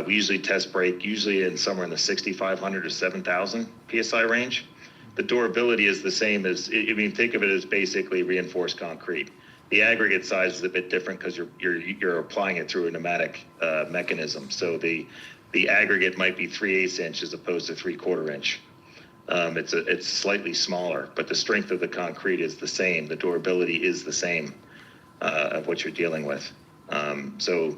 We usually test break, usually in somewhere in the 6,500 to 7,000 PSI range. The durability is the same as, I mean, think of it as basically reinforced concrete. The aggregate size is a bit different because you're applying it through a pneumatic mechanism. So the aggregate might be 3/8 inch as opposed to 3/4 inch. It's slightly smaller, but the strength of the concrete is the same. The durability is the same of what you're dealing with. So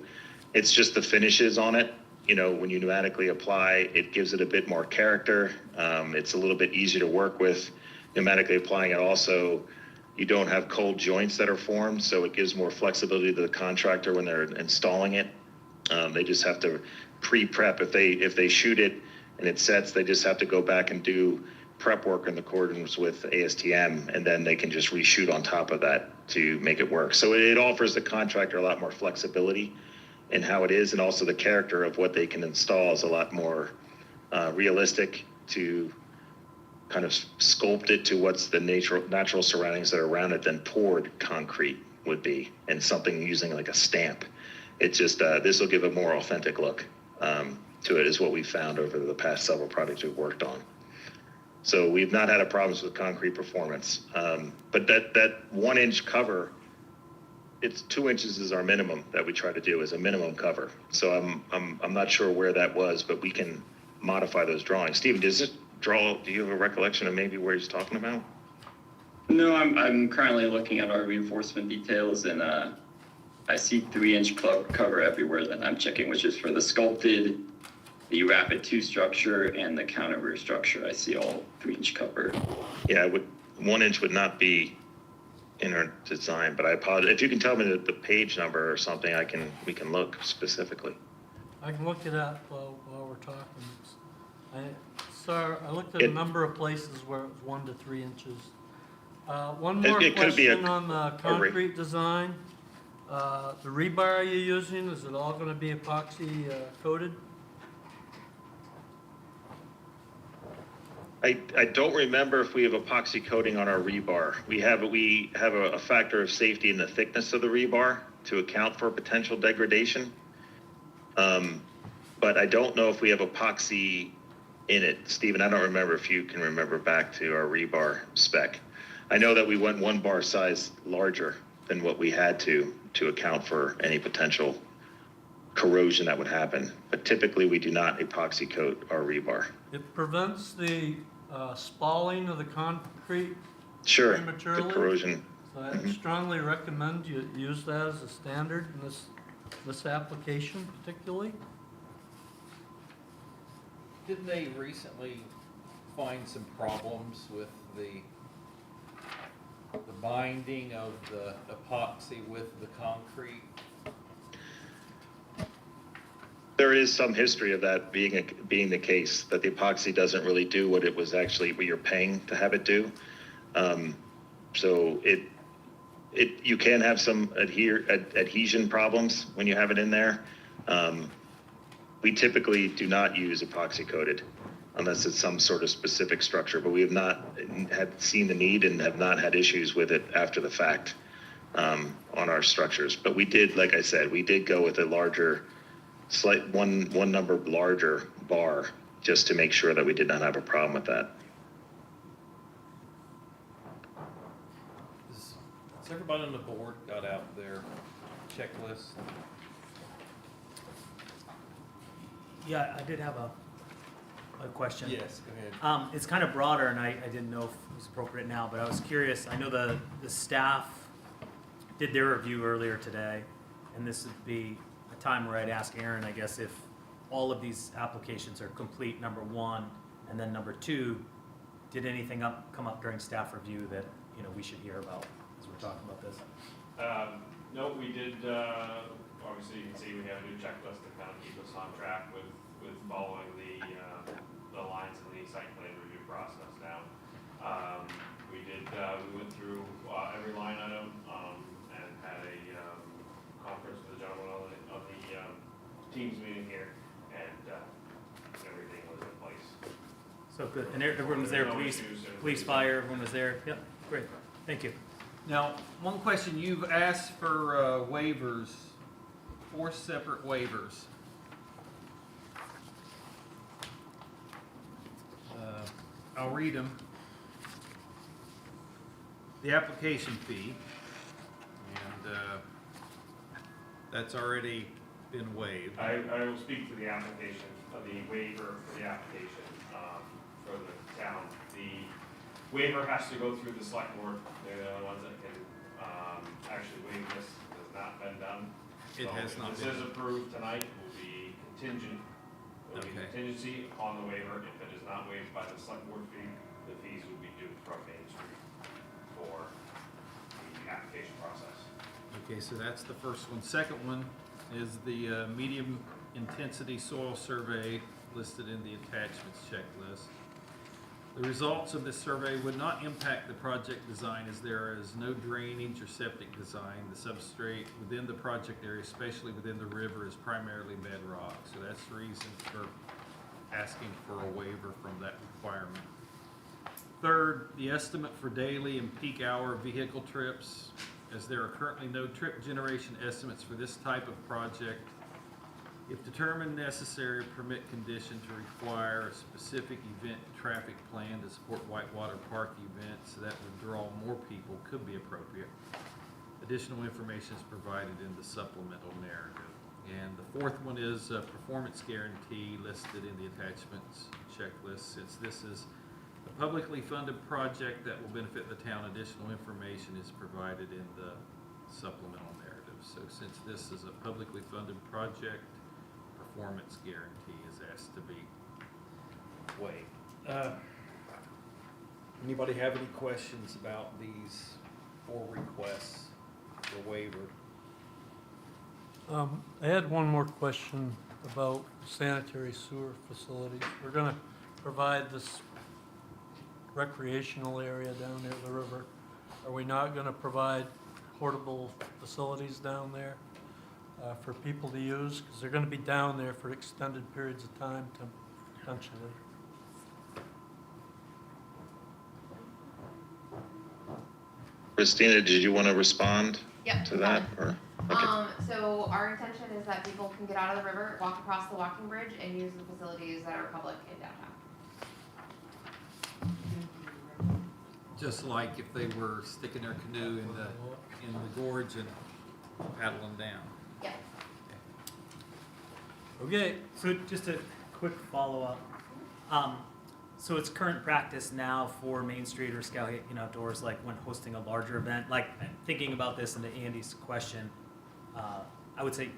it's just the finishes on it. You know, when you pneumatically apply, it gives it a bit more character. It's a little bit easier to work with. Pneumatically applying it also, you don't have cold joints that are formed, so it gives more flexibility to the contractor when they're installing it. They just have to pre-prep. If they shoot it and it sets, they just have to go back and do prep work in accordance with ASTM, and then they can just reshoot on top of that to make it work. So it offers the contractor a lot more flexibility in how it is, and also the character of what they can install is a lot more realistic to kind of sculpt it to what's the natural surroundings that are around it than poured concrete would be, and something using like a stamp. It's just, this will give a more authentic look to it, is what we've found over the past several projects we've worked on. So we've not had a problems with concrete performance. But that 1 inch cover, it's 2 inches is our minimum that we try to do as a minimum cover. So I'm not sure where that was, but we can modify those drawings. Stephen, do you have a recollection of maybe where he's talking about? No, I'm currently looking at our reinforcement details, and I see 3-inch cover everywhere that I'm checking, which is for the Sculpted, the Rapid 2 structure, and the counter rear structure. I see all 3-inch cover. Yeah, 1 inch would not be in our design, but I apologize. If you can tell me the page number or something, we can look specifically. I can look it up while we're talking. I looked at a number of places where it was 1 to 3 inches. One more It could be question on the concrete design. The rebar you're using, is it all gonna be epoxy coated? I don't remember if we have epoxy coating on our rebar. We have a factor of safety in the thickness of the rebar to account for potential degradation. But I don't know if we have epoxy in it. Stephen, I don't remember if you can remember back to our rebar spec. I know that we went 1 bar size larger than what we had to account for any potential corrosion that would happen. But typically we do not epoxy coat our rebar. It prevents the spalling of the concrete Sure, the prematurely. corrosion. So I strongly recommend you use that as a standard in this application particularly. Didn't they recently find some problems with the binding of the epoxy with the concrete? There is some history of that being the case, that the epoxy doesn't really do what you're paying to have it do. So you can have some adhesion problems when you have it in there. We typically do not use epoxy coated unless it's some sort of specific structure, but we have not seen the need and have not had issues with it after the fact on our structures. But we did, like I said, we did go with a larger, one number larger bar just to make sure that we did not have a problem with that. Has everybody on the board got out their checklist? Yeah, I did have a question. Yes, go ahead. It's kind of broader, and I didn't know if it was appropriate now, but I was curious. I know the staff did their review earlier today, and this would be a time where I'd ask Aaron, I guess, if all of these applications are complete, number one, and then number two, did anything come up during staff review that we should hear about as we're talking about this? No, we did. Obviously, you can see we have a new checklist to kind of keep us on track with following the lines in the site plan review process now. We went through every line item and had a Teams meeting here, and everything was in place. So good, and everyone was there, No police, issues, everything police, was- fire, everyone was there, yep, great, thank you. Now, one question, you've asked for waivers, 4 separate waivers. I'll read them. The application fee, and that's already been waived. I will speak to the application, of the waiver for the application, for the town. The waiver has to go through the select board, they're the only ones that can, actually waive this, it has not been done. It So has not If been. this is approved tonight, it will be contingent, it will be Okay. contingency upon the waiver. If it is not waived by the select board fee, the fees will be due from Main Street for the application process. Okay, so that's the first one. Second one is the medium intensity soil survey listed in the attachments checklist. The results of this survey would not impact the project design as there is no drainage or septic design. The substrate within the project area, especially within the river, is primarily bedrock. So that's the reason for asking for a waiver from that requirement. Third, the estimate for daily and peak hour vehicle trips, as there are currently no trip generation estimates for this type of project. If determined necessary, a permit condition to require a specific event traffic plan to support Whitewater Park events that would draw more people could be appropriate. Additional information is provided in the supplemental narrative. And the fourth one is a performance guarantee listed in the attachments checklist. Since this is a publicly funded project that will benefit the town, additional information is provided in the supplemental narrative. So since this is a publicly funded project, performance guarantee is asked to be waived. Anybody have any questions about these 4 requests for waiver? I had one more question about sanitary sewer facilities. We're gonna provide this recreational area down near the river. Are we not gonna provide portable facilities down there for people to use? Because they're gonna be down there for extended periods of time potentially. Christina, did you want to respond Yep. to that, or? Okay. So our intention is that people can get out of the river, walk across the walking bridge, and use the facilities that are public in downtown. Just like if they were sticking their canoe in the gorge and paddling down. Yeah. Okay, So just a quick follow-up. So it's current practice now for Main Street or Skowhegan Outdoors, like when hosting a larger event, like thinking about this into Andy's question, I would say,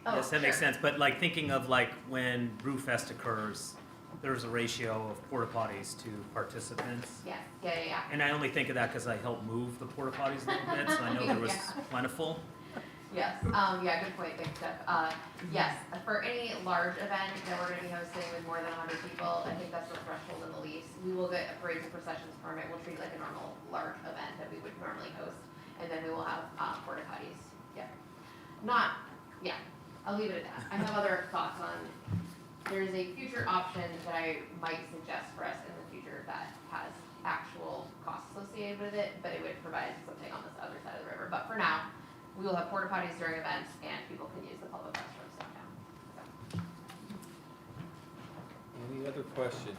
Oh, yes, that makes sure. sense, but like thinking of like when Brew Fest occurs, there's a ratio of porta potties to participants. Yeah, yeah, yeah, And I only think of that because I helped move the porta potties a little bit, so I know there was Yeah. plentiful. Yes, yeah, good point, thanks, Steph. Yes, for any large event that we're gonna be hosting with more than 100 people, I think that's the threshold in the lease. We will get a parades and processions permit, we'll treat it like a normal large event that we would normally host, and then we will have porta potties, yeah. I'll leave it at that. I have other thoughts on, there's a future option that I might suggest for us in the future that has actual costs associated with it, but it would provide something on this other side of the river. But for now, we will have porta potties during events and people can use the public restrooms downtown. So. Any other questions?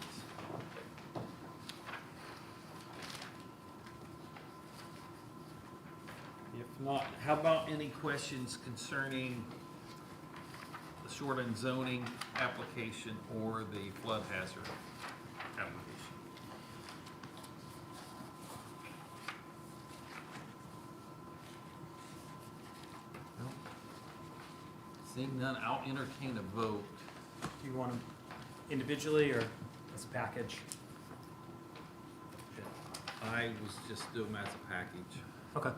If not, how about any questions concerning the shoreline zoning application or the flood hazard application? No? Seeing none, I'll entertain a vote. Do you want them individually or as a package? I was just doing them as a package. Okay.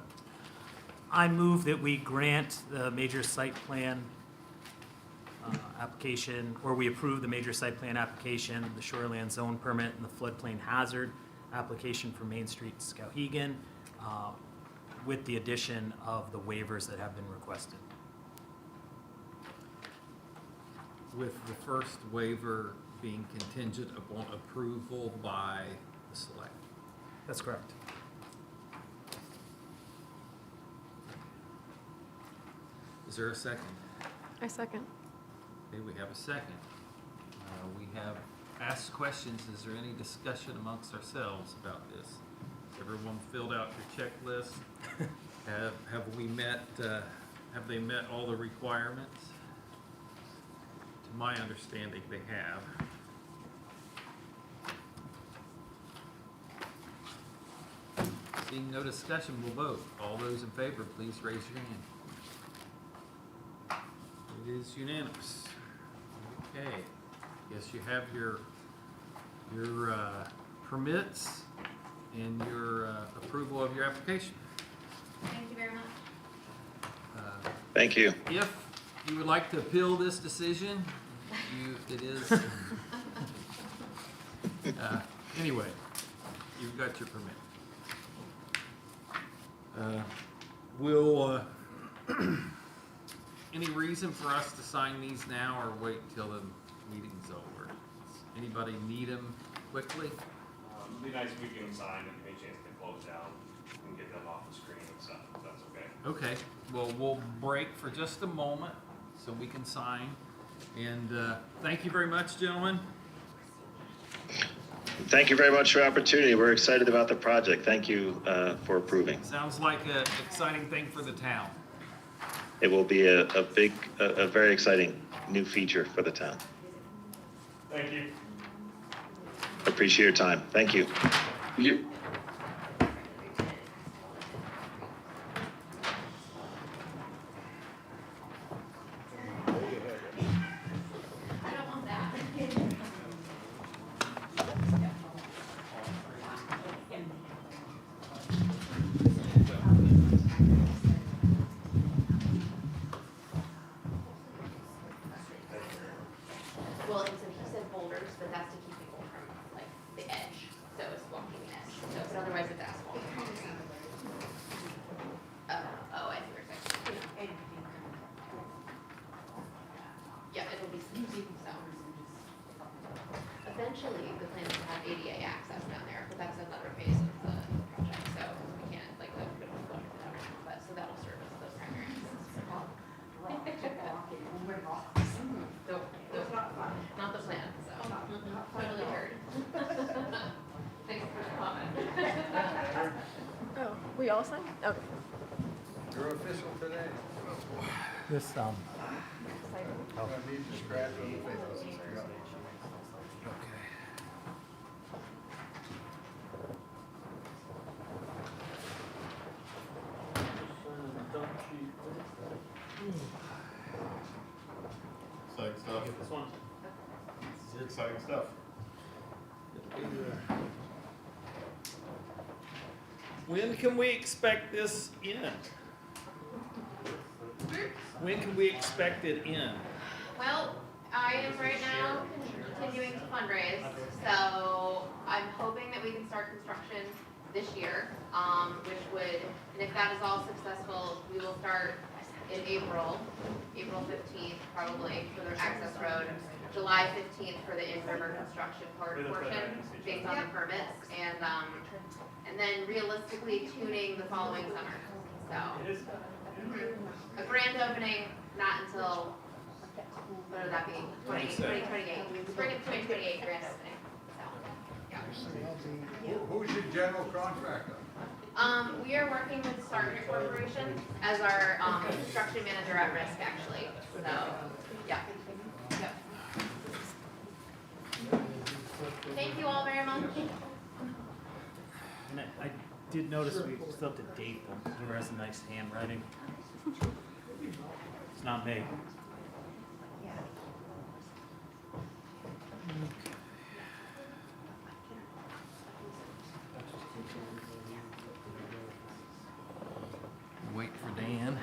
I move that we grant the major site plan application, or we approve the major site plan application, the shoreline zone permit, and the floodplain hazard application for Main Street, Skowhegan, with the addition of the waivers that have been requested. with the first waiver being contingent upon approval by the select. That's correct. Is there a second? I second. Okay, we have a second. We have asked questions. Is there any discussion amongst ourselves about this? Everyone filled out your checklist? Have we met, have they met all the requirements? To my understanding, they have. Seeing no discussion, we'll vote. All those in favor, please raise your hand. It is unanimous. Okay, guess you have your permits and your approval of your application. Thank you very much. Thank you. If you would like to appeal this decision, it is, anyway, you've got your permit. Will, any reason for us to sign these now or wait till the meeting's over? Anybody need them quickly? It'd be nice if we get them signed and give me a chance to close down and get them off the screen and stuff, if that's okay. Okay, well, we'll break for just a moment so we can sign. And thank you very much, gentlemen. Thank you very much for the opportunity. We're excited about the project. Thank you for approving. Sounds like an exciting thing for the town. It will be a very exciting new feature for the town. Thank you. Appreciate your time. Thank you. You, I don't want that. Well, he said boulders, but that's to keep people from like the edge, so it's walking edge. So, but otherwise it's asphalt. Oh, I see what you're saying. Yeah, it'll be steep, so. Eventually, the plan is to have ADA access down there, but that's another phase of the project, so we can't, like, we don't go into that right now, but, so that'll serve as the primary access. Not the plan, so. Totally heard. Thanks for the comment. Oh, we all sign? Okay. You're official today. This, Exciting stuff. This one. This is exciting stuff. When can we expect this in? When can we expect it in? Well, I am right now continuing to fundraise, so I'm hoping that we can start construction this year, which would, and if that is all successful, we will start in April 15th probably for the access road, July 15th for the in-river construction portion, based on the permits, and then realistically tuning the following summer, so. A grand opening, not until, what would that be, 2028, spring of 2028 grand opening, so, yeah. Who's your general contractor? We are working with Sargent Corporation as our, construction manager at risk, actually, so, yeah. Yep. Thank you all very much. and I did notice we still have to date them. Whoever has a nice handwriting. It's not me. Wait for Dan.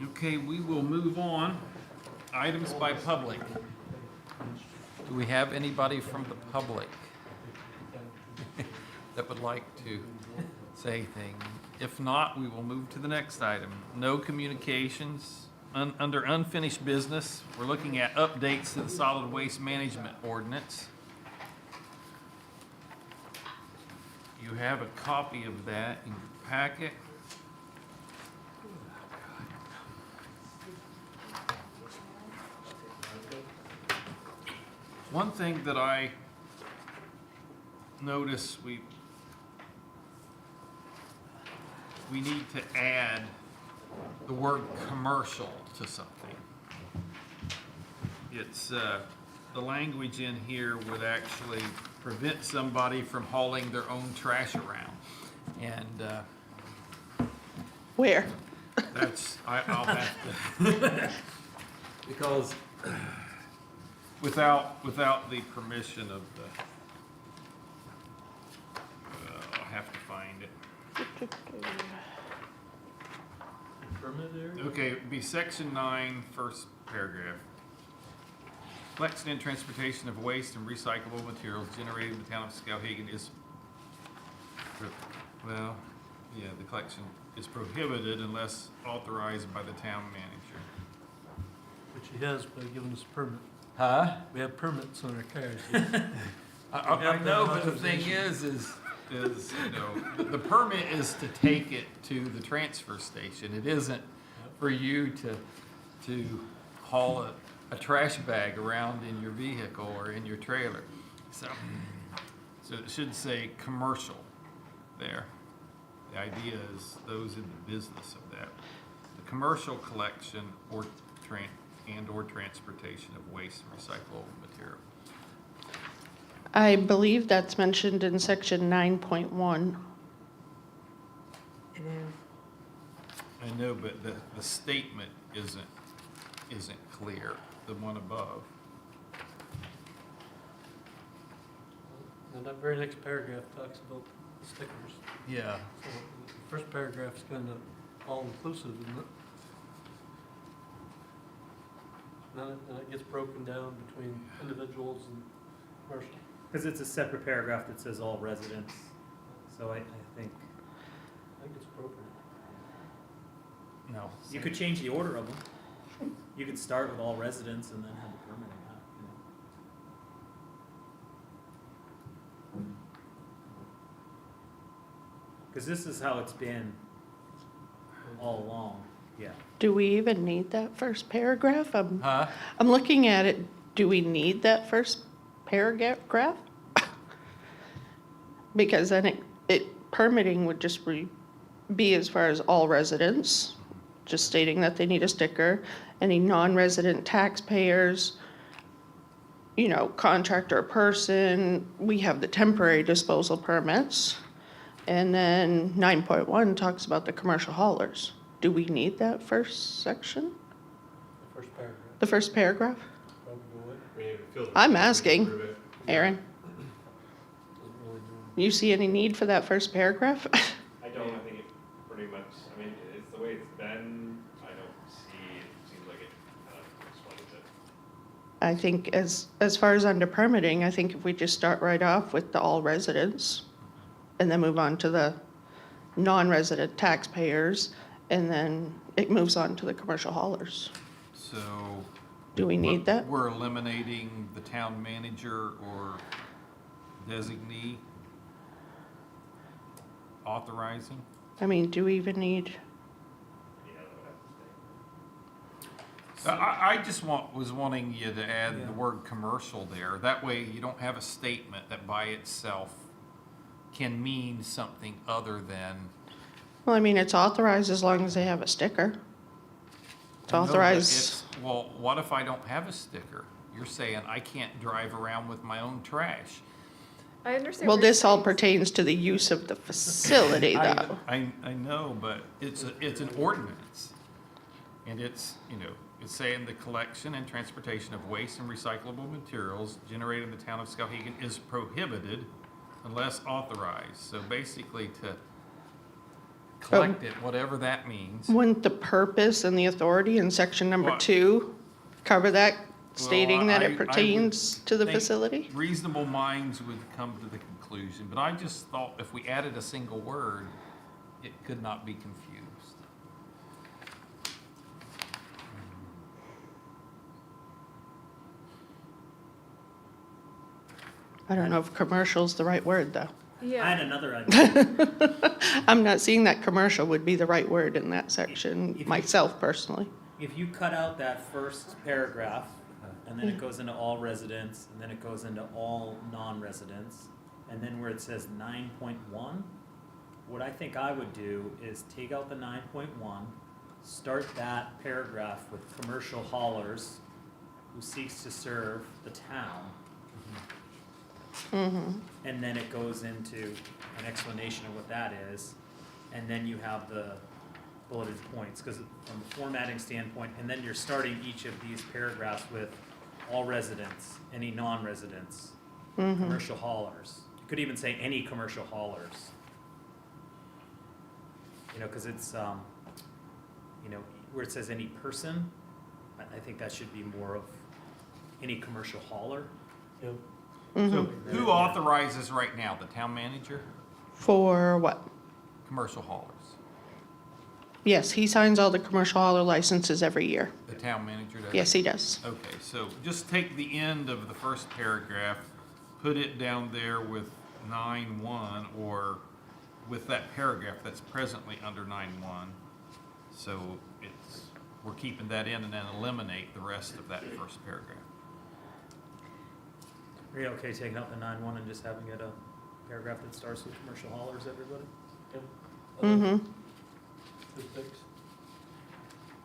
Okay, we will move on items by public. Do we have anybody from the public that would like to say anything? If not, we will move to the next item. No communications. Under unfinished business, we're looking at updates to the solid waste management ordinance. You have a copy of that in your packet. One thing that I notice we need to add the word commercial to something. It's, the language in here would actually prevent somebody from hauling their own trash around. And, Where? that's, I'll have to, because without the permission of the, I'll have to find it. Permit area? Okay, it'd be section 9, first paragraph. Collection and transportation of waste and recyclable materials generated in the town of Skowhegan is, well, yeah, the collection is prohibited unless authorized by the town manager. Which he has by giving us a permit. Huh? We have permits on our cars. I know, but the thing is, you know, the permit is to take it to the transfer station. It isn't for you to haul a trash bag around in your vehicle or in your trailer. So it should say commercial there. The idea is those in the business of that. The commercial collection or transportation of waste and recyclable material. I believe that's mentioned in section 9.1. I know, but the statement isn't clear, the one above. And that very next paragraph talks about stickers. Yeah. So the first paragraph is kind of all-inclusive, isn't it? Then it gets broken down between individuals and commercial. Because it's a separate paragraph that says all residents, so I think I think it's appropriate. No. you could change the order of them. You could start with all residents and then have the permitting, Because this is how it's been all along, yeah. Do we even need that first paragraph? Huh? I'm looking at it. Do we need that first paragraph? Because then permitting would just be as far as all residents, just stating that they need a sticker. Any non-resident taxpayers, contractor person, we have the temporary disposal permits. And then 9.1 talks about the commercial haulers. Do we need that first section? The first paragraph, The first paragraph? probably go away. I mean, it feels like I'm we can asking. approve it. Aaron, Doesn't really do you see any need for that first paragraph? I don't, I think it pretty much, I mean, it's the way it's been, I don't see, it seems like it kind of explains it. I think as far as under permitting, I think if we just start right off with the all residents and then move on to the non-resident taxpayers, and then it moves on to the commercial haulers. So. Do we need that? We're eliminating the town manager or designee authorizing? I mean, do we even need, Yeah, that would have to stay. I just was wanting you to add the word commercial there. That way you don't have a statement that by itself can mean something other than. well, I mean, it's authorized as long as they have a sticker. It's I know, but authorized. Well, what if I don't have a sticker? You're saying I can't drive around with my own trash. I understand. Well, what you're this all saying. pertains to the use of the facility, though. I know, but it's an ordinance. And it's saying the collection and transportation of waste and recyclable materials generated in the town of Skowhegan is prohibited unless authorized. So basically to collect it, whatever that means. Wouldn't the purpose and the authority in section number What? 2 cover that, Well, stating that I it would pertains to the think facility? Reasonable minds would come to the conclusion, but I just thought if we added a single word, it could not be confused. I don't know if commercial's the right word, though. I had Yeah, another idea. I'm not seeing that commercial would be the right word in that section, If you- myself personally. If you cut out that first paragraph, and then it goes into all residents, and then it goes into all non-residents, and then where it says 9.1, what I think I would do is take out the 9.1, start that paragraph with commercial haulers who seeks to serve the town. And then it goes into an explanation of what that is, and then you have the bulleted points, because from a formatting standpoint, and then you're starting each of these paragraphs with all residents, any non-residents, commercial haulers. You could even say any commercial haulers. You know, because it's, you know, where it says any person, I think that should be more of any commercial hauler. So who authorizes right now? The town manager? For what? Commercial haulers? Yes, he signs all the commercial hauler licenses every year. The town manager does? Yes, he does. Okay, so just take the end of the first paragraph, put it down there with 9.1 or with that paragraph that's presently under 9.1. So it's, we're keeping that in and then eliminate the rest of that first paragraph. Are you okay taking out the 9.1 and just having it a paragraph that starts with commercial haulers, everybody? Mm-hmm.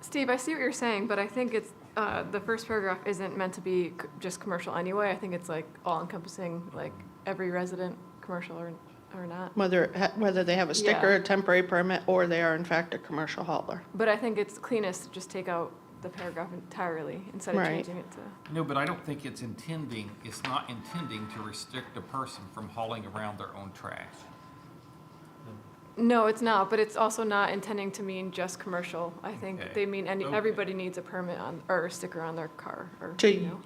Steve, I see what you're saying, but I think it's, the first paragraph isn't meant to be just commercial anyway. I think it's like all encompassing, like every resident, commercial or not. Whether they have a sticker, Yeah. a temporary permit, or they are in fact a commercial hauler. But I think it's cleanest to just take out the paragraph entirely instead of Right. changing it to. No, but I don't think it's not intending to restrict a person from hauling around their own trash. No, it's not, but it's also not intending to mean just commercial. I think Okay. they mean Okay. everybody needs a permit on, or a sticker on their car, or, To- you know.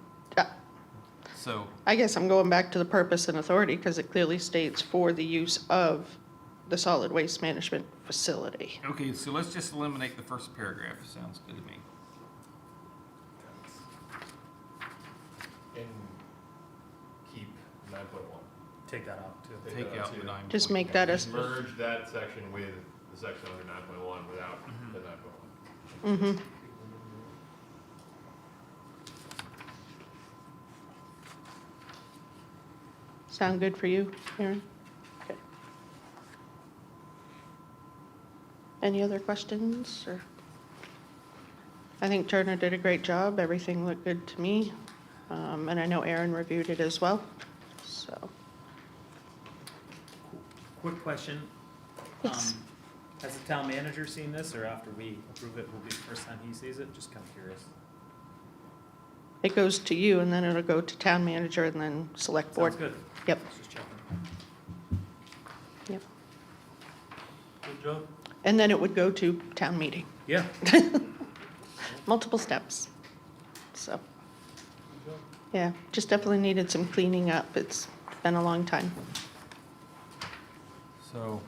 So, I guess I'm going back to the purpose and authority because it clearly states for the use of the solid waste management facility. okay, so let's just eliminate the first paragraph. Sounds good to me. And keep 9.1. Take that out too. Take that out too. the 9. Just make that as, Merge that section with the section under 9.1 without the 9.1. mm-hmm. Sound good for you, Aaron? Okay. Any other questions, or? I think Turner did a great job. Everything looked good to me. And I know Aaron reviewed it as well, so. Quick question. Yes. Has the town manager seen this, or after we approve it, will be the first time he sees it? Just kind of curious. It goes to you, and then it'll go to town manager, and then select board. Sounds good. Yep, Just checking. yep. Good job. And then it would go to town meeting. Yeah. Multiple steps. So, yeah, just definitely needed some cleaning up. It's been a long time. So,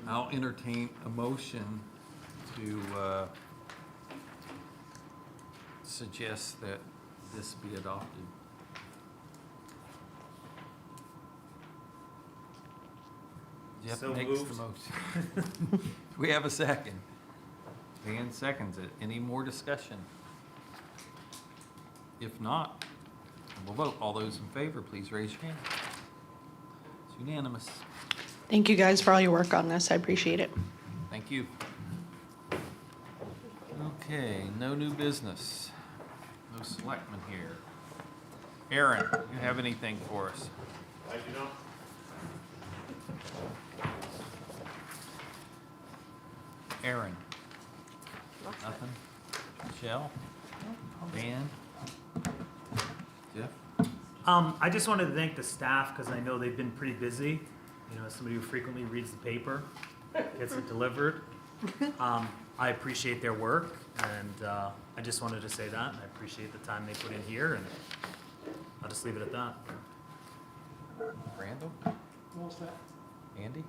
I'll entertain a motion to suggest that this be adopted. Jeff So makes the moved. motion. Do we have a second? Dan seconds it. Any more discussion? If not, we'll vote. All those in favor, please raise your hand. It's unanimous. Thank you guys for all your work on this. I appreciate it. Thank you. Okay, no new business. No selectmen here. Aaron, you have anything for us? I do not. Aaron? Nothing? Michelle? Dan? Jeff? I just wanted to thank the staff, because I know they've been pretty busy. You know, as somebody who frequently reads the paper, gets it delivered. I appreciate their work, and I just wanted to say that. I appreciate the time they put in here, and I'll just leave it at that. Randall? What's that? Andy?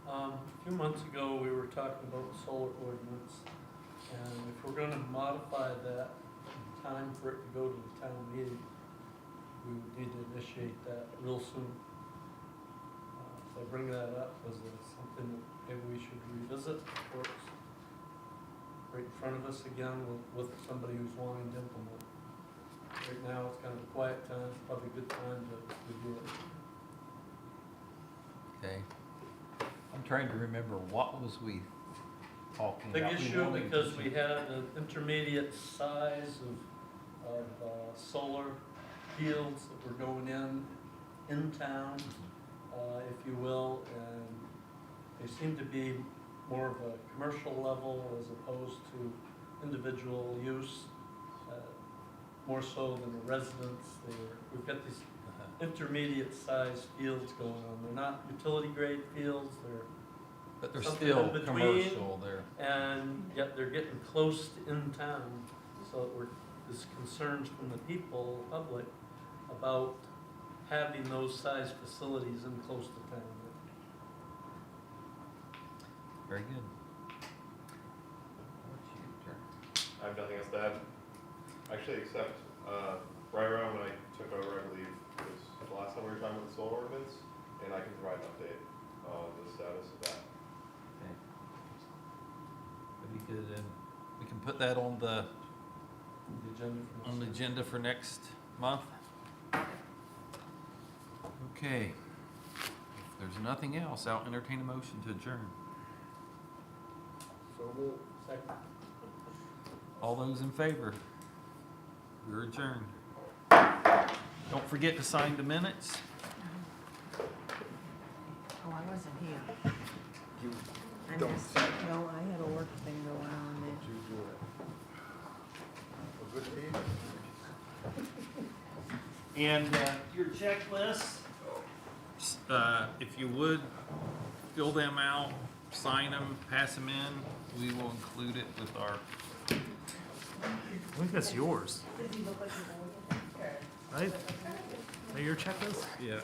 A few months ago, we were talking about the solar ordinance, and if we're gonna modify that time for it to go to the town meeting, we would need to initiate that real soon. So I bring that up as something that maybe we should revisit before it's right in front of us again with somebody who's wanting to implement. Right now, it's kind of a quiet time, probably a good time to do it. Okay. I'm trying to remember, what was we talking Big about? We issue wanted because to- we had an intermediate size of solar fields that were going in town, if you will, and they seem to be more of a commercial level as opposed to individual use, more so than a residence. We've got these intermediate sized fields going on. They're not utility grade fields, But they're something still in between. commercial there. and yet they're getting close to in town. So there's concerns from the people, public, about having those size facilities in close to town. Very good. What's your turn? I have nothing else to add. Actually, except, right around when I took over, I believe, was the last time we were talking about the solar ordinance, and I can provide an update on the status of that. Okay. That'd be good, and we can put that on the agenda for next month. Okay. If there's nothing else, I'll entertain a motion to adjourn. So we'll second. All those in favor? We're adjourned. Don't forget to sign the minutes. Oh, I wasn't here. I missed it. No, I had a work thing going on there. And your checklist, if you would, fill them out, sign them, pass them in. We will include it with our, I think that's yours. Right? Is that your checklist? yeah.